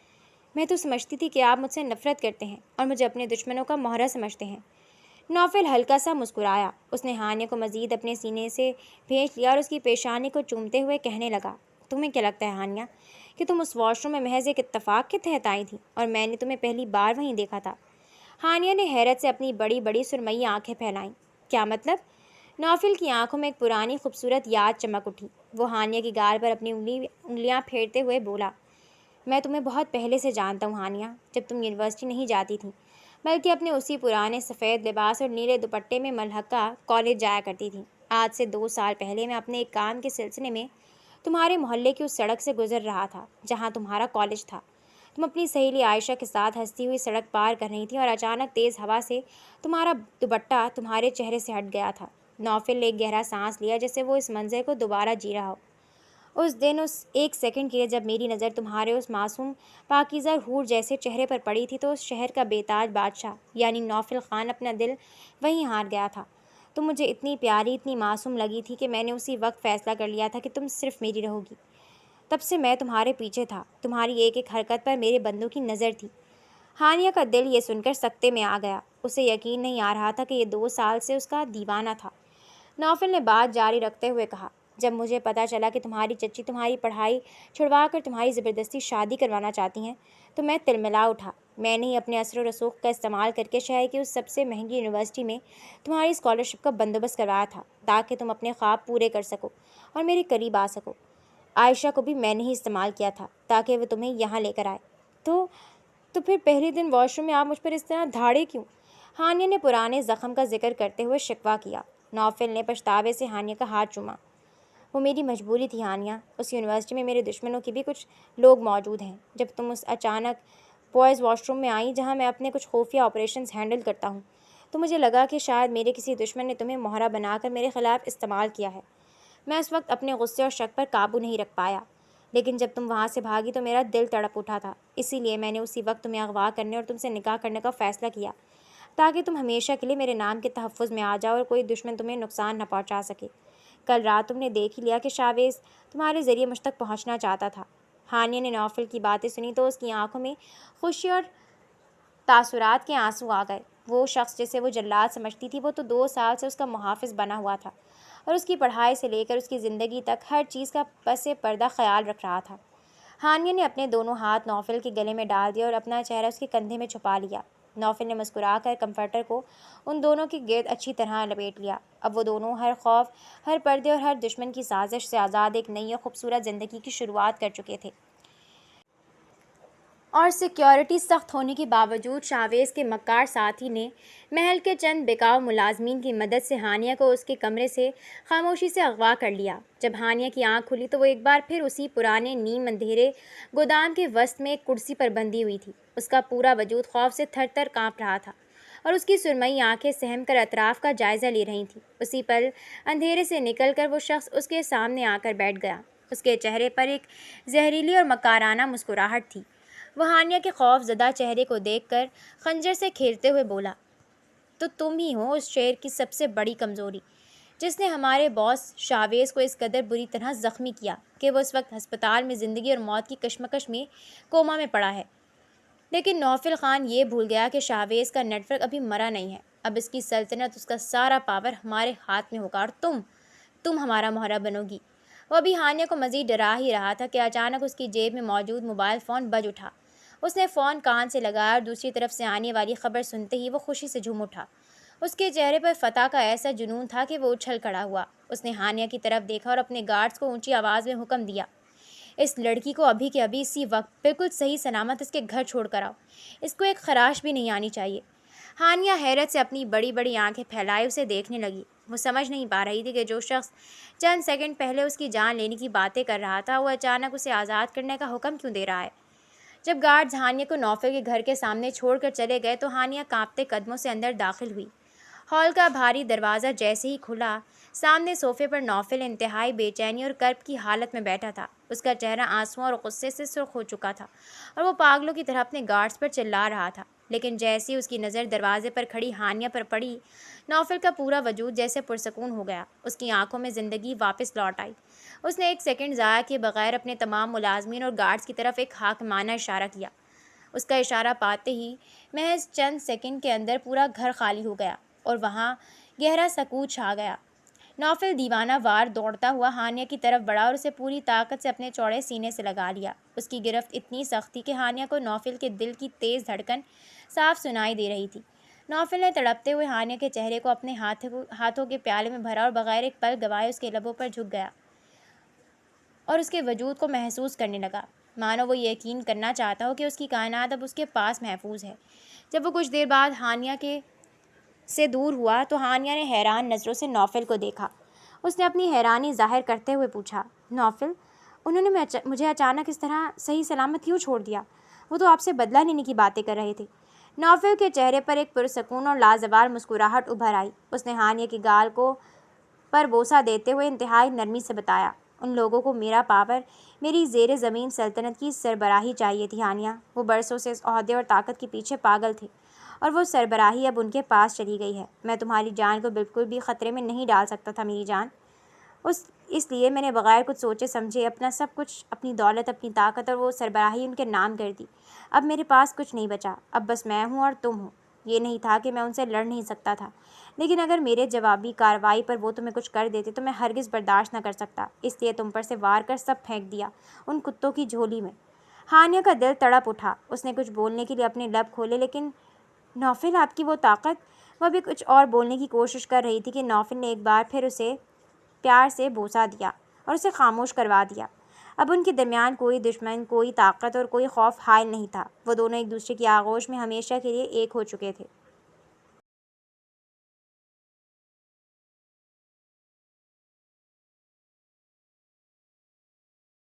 Speaker 1: میں تو سمجھتی تھی کہ آپ مجھ سے نفرت کرتے ہیں اور مجھے اپنے دشمنوں کا مہرہ سمجھتے ہیں۔ نوفل ہلکا سا مسکرایا۔ اس نے ہانیہ کو مزید اپنے سینے سے بھینچ لیا اور اس کی پیشانی کو چومتے ہوئے کہنے لگا، تمہیں کیا لگتا ہے ہانیہ کہ تم اس واش روم میں محض ایک اتفاق کے تحت آئی تھی اور میں نے تمہیں پہلی بار وہیں دیکھا تھا؟ ہانیہ نے حیرت سے اپنی بڑی بڑی سرمئی آنکھیں پھیلائیں۔ کیا مطلب؟ نوفل کی آنکھوں میں ایک پرانی خوبصورت یاد چمک اٹھی۔ وہ ہانیہ کی گال پر اپنی انگلیاں پھیرتے ہوئے بولا، میں تمہیں بہت پہلے سے جانتا ہوں ہانیہ، جب تم یونیورسٹی نہیں جاتی تھی بلکہ اپنے اسی پرانے سفید لباس اور نیلے دوپٹے میں ملحقہ کالج جایا کرتی تھی۔ آج سے 2 سال پہلے میں اپنے ایک کام کے سلسلے میں تمہارے محلے کی اس سڑک سے گزر رہا تھا جہاں تمہارا کالج تھا۔ تم اپنی سہیلی عائشہ کے ساتھ ہنستی ہوئی سڑک پار کر رہی تھی اور اچانک تیز ہوا سے تمہارا دوپٹہ تمہارے چہرے سے ہٹ گیا تھا۔ نوفل نے ایک گہرا سانس لیا جیسے وہ اس منظر کو دوبارہ جی رہا ہو۔ اس دن اس ایک سیکنڈ کے لیے جب میری نظر تمہارے اس معصوم پاکیزہ حور جیسے چہرے پر پڑی تھی تو اس شہر کا بے تاج بادشاہ یعنی نوفل خان اپنا دل وہیں ہار گیا تھا۔ تم مجھے اتنی پیاری، اتنی معصوم لگی تھی کہ میں نے اسی وقت فیصلہ کر لیا تھا کہ تم صرف میری رہو گی۔ تب سے میں تمہارے پیچھے تھا، تمہاری ایک ایک حرکت پر میرے بندوں کی نظر تھی۔ ہانیہ کا دل یہ سن کر سکتے میں آ گیا۔ اسے یقین نہیں آ رہا تھا کہ یہ 2 سال سے اس کا دیوانہ تھا۔ نوفل نے بات جاری رکھتے ہوئے کہا، جب مجھے پتہ چلا کہ تمہاری چچی تمہاری پڑھائی چھڑوا کر تمہاری زبردستی شادی کروانا چاہتی ہیں تو میں تلملا اٹھا۔ میں نے ہی اپنے اثر و رسوخ کا استعمال کر کے شہر کی اس سب سے مہنگی یونیورسٹی میں تمہاری اسکالرشپ کا بندوبست کروایا تھا تاکہ تم اپنے خواب پورے کر سکو اور میرے قریب آ سکو۔ عائشہ کو بھی میں نے ہی استعمال کیا تھا تاکہ وہ تمہیں یہاں لے کر آئے۔ تو پھر پہلے دن واش روم میں آپ مجھ پر اس طرح دھاڑے کیوں؟ ہانیہ نے پرانے زخم کا ذکر کرتے ہوئے شکوہ کیا۔ نوفل نے پچھتاوے سے ہانیہ کا ہاتھ چوما۔ وہ میری مجبوری تھی ہانیہ، اس یونیورسٹی میں میرے دشمنوں کے بھی کچھ لوگ موجود ہیں۔ جب تم اس اچانک بوائز واش روم میں آئیں جہاں میں اپنے کچھ خفیہ آپریشنز ہینڈل کرتا ہوں تو مجھے لگا کہ شاید میرے کسی دشمن نے تمہیں مہرہ بنا کر میرے خلاف استعمال کیا ہے۔ میں اس وقت اپنے غصے اور شک پر قابو نہیں رکھ پایا، لیکن جب تم وہاں سے بھاگی تو میرا دل تڑپ اٹھا تھا۔ اسی لیے میں نے اسی وقت تمہیں اغوا کرنے اور تم سے نکاح کرنے کا فیصلہ کیا تاکہ تم ہمیشہ کے لیے میرے نام کے تحفظ میں آ جاؤ اور کوئی دشمن تمہیں نقصان نہ پہنچا سکے۔ کل رات تم نے دیکھ ہی لیا کہ شاویز تمہارے ذریعے مجھ تک پہنچنا چاہتا تھا۔ ہانیہ نے نوفل کی باتیں سنی تو اس کی آنکھوں میں خوشی اور تاثرات کے آنسو آ گئے۔ وہ شخص جسے وہ جلاد سمجھتی تھی وہ تو 2 سال سے اس کا محافظ بنا ہوا تھا اور اس کی پڑھائی سے لے کر اس کی زندگی تک ہر چیز کا پس پردہ خیال رکھ رہا تھا۔ ہانیہ نے اپنے دونوں ہاتھ نوفل کے گلے میں ڈال دیا اور اپنا چہرہ اس کے کندھے میں چھپا لیا۔ نوفل نے مسکرا کر کمفرٹر کو ان دونوں کے گرد اچھی طرح لپیٹ لیا۔ اب وہ دونوں ہر خوف، ہر پردے اور ہر دشمن کی سازش سے آزاد ایک نئی اور خوبصورت زندگی کی شروعات کر چکے تھے۔ اور سیکیورٹی سخت ہونے کے باوجود شاویز کے مکار ساتھی نے محل کے چند بکاؤ ملازمین کی مدد سے ہانیہ کو اس کے کمرے سے خاموشی سے اغوا کر لیا۔ جب ہانیہ کی آنکھ کھلی تو وہ ایک بار پھر اسی پرانے نیم اندھیرے گودام کے وسط میں ایک کرسی پر بندھی ہوئی تھی۔ اس کا پورا وجود خوف سے تھر تھر کانپ رہا تھا۔ اور اس کی سرمئی آنکھیں سہم کر اطراف کا جائزہ لے رہی تھیں۔ اسی پل اندھیرے سے نکل کر وہ شخص اس کے سامنے آ کر بیٹھ گیا۔ اس کے چہرے پر ایک زہریلی اور مکارانہ مسکراہٹ تھی۔ وہ ہانیہ کے خوف زدہ چہرے کو دیکھ کر خنجر سے کھیلتے ہوئے بولا، تو تم ہی ہو اس شہر کی سب سے بڑی کمزوری، جس نے ہمارے باس شاویز کو اس قدر بری طرح زخمی کیا کہ وہ اس وقت ہسپتال میں زندگی اور موت کی کشمکش میں کوما میں پڑا ہے۔ لیکن نوفل خان یہ بھول گیا کہ شاویز کا نیٹ ورک ابھی مرا نہیں ہے۔ اب اس کی سلطنت، اس کا سارا پاور ہمارے ہاتھ میں ہوگا، اور تم ہمارا مہرہ بنو گی۔ وہ ابھی ہانیہ کو مزید ڈرا ہی رہا تھا کہ اچانک اس کی جیب میں موجود موبائل فون بج اٹھا۔ اس نے فون کان سے لگایا اور دوسری طرف سے آنے والی خبر سنتے ہی وہ خوشی سے جھوم اٹھا۔ اس کے چہرے پر فتح کا ایسا جنون تھا کہ وہ اچھل کھڑا ہوا۔ اس نے ہانیہ کی طرف دیکھا اور اپنے گارڈز کو اونچی آواز میں حکم دیا، اس لڑکی کو ابھی کے ابھی اسی وقت بالکل صحیح سلامت اس کے گھر چھوڑ کر آؤ۔ اس کو ایک خراش بھی نہیں آنی چاہیے۔ ہانیہ حیرت سے اپنی بڑی بڑی آنکھیں پھیلائے اسے دیکھنے لگی۔ وہ سمجھ نہیں پا رہی تھی کہ جو شخص چند سیکنڈ پہلے اس کی جان لینے کی باتیں کر رہا تھا، وہ اچانک اسے آزاد کرنے کا حکم کیوں دے رہا ہے۔ جب گارڈز ہانیہ کو نوفل کے گھر کے سامنے چھوڑ کر چلے گئے تو ہانیہ کانپتے قدموں سے اندر داخل ہوئی۔ ہال کا بھاری دروازہ جیسے ہی کھلا، سامنے صوفے پر نوفل انتہائی بے چینی اور کرب کی حالت میں بیٹھا تھا۔ اس کا چہرہ آنسوؤں اور غصے سے سرخ ہو چکا تھا اور وہ پاگلوں کی طرح اپنے گارڈز پر چلا رہا تھا۔ لیکن جیسے ہی اس کی نظر دروازے پر کھڑی ہانیہ پر پڑی، نوفل کا پورا وجود جیسے پرسکون ہو گیا۔ اس کی آنکھوں میں زندگی واپس لوٹ آئی۔ اس نے ایک سیکنڈ ضائع کیے بغیر اپنے تمام ملازمین اور گارڈز کی طرف ایک حاکمانہ اشارہ کیا۔ اس کا اشارہ پاتے ہی محض چند سیکنڈ کے اندر پورا گھر خالی ہو گیا اور وہاں گہرا سکوت چھا گیا۔ نوفل دیوانہ وار دوڑتا ہوا ہانیہ کی طرف بڑھا اور اسے پوری طاقت سے اپنے چوڑے سینے سے لگا لیا۔ اس کی گرفت اتنی سخت تھی کہ ہانیہ کو نوفل کے دل کی تیز دھڑکن صاف سنائی دے رہی تھی۔ نوفل نے تڑپتے ہوئے ہانیہ کے چہرے کو اپنے ہاتھوں کے پیالے میں بھرا اور بغیر ایک پل گوائے اس کے لبوں پر جھک گیا اور اس کے وجود کو محسوس کرنے لگا، مانو وہ یقین کرنا چاہتا ہو کہ اس کی کائنات اب اس کے پاس محفوظ ہے۔ جب وہ کچھ دیر بعد ہانیہ سے دور ہوا تو ہانیہ نے حیران نظروں سے نوفل کو دیکھا۔ اس نے اپنی حیرانی ظاہر کرتے ہوئے پوچھا، نوفل، انہوں نے مجھے اچانک اس طرح صحیح سلامت کیوں چھوڑ دیا؟ وہ تو آپ سے بدلہ لینے کی باتیں کر رہے تھے۔ نوفل کے چہرے پر ایک پرسکون اور لازوال مسکراہٹ ابھر آئی۔ اس نے ہانیہ کی گال کو پر بوسہ دیتے ہوئے انتہائی نرمی سے بتایا، ان لوگوں کو میرا پاور، میری زیر زمین سلطنت کی سربراہی چاہیے تھی ہانیہ۔ وہ برسوں سے اس عہدے اور طاقت کے پیچھے پاگل تھے اور وہ سربراہی اب ان کے پاس چلی گئی ہے۔ میں تمہاری جان کو بالکل بھی خطرے میں نہیں ڈال سکتا تھا میری جان۔ اس لیے میں نے بغیر کچھ سوچے سمجھے اپنا سب کچھ، اپنی دولت، اپنی طاقت اور وہ سربراہی ان کے نام کر دی۔ اب میرے پاس کچھ نہیں بچا، اب بس میں ہوں اور تم ہو۔ یہ نہیں تھا کہ میں ان سے لڑ نہیں سکتا تھا، لیکن اگر میرے جوابی کارروائی پر وہ تمہیں کچھ کر دیتے تو میں ہرگز برداشت نہ کر سکتا، اس لیے تم پر سے وار کر سب پھینک دیا ان کتوں کی جھولی میں۔ ہانیہ کا دل تڑپ اٹھا۔ اس نے کچھ بولنے کے لیے اپنے لب کھولے، لیکن نوفل، آپ کی وہ طاقت۔ وہ بھی کچھ اور بولنے کی کوشش کر رہی تھی کہ نوفل نے ایک بار پھر اسے پیار سے بوسہ دیا اور اسے خاموش کروا دیا۔ اب ان کے درمیان کوئی دشمن، کوئی طاقت اور کوئی خوف حائل نہیں تھا۔ وہ دونوں ایک دوسرے کی آغوش میں ہمیشہ کے لیے ایک ہو چکے تھے۔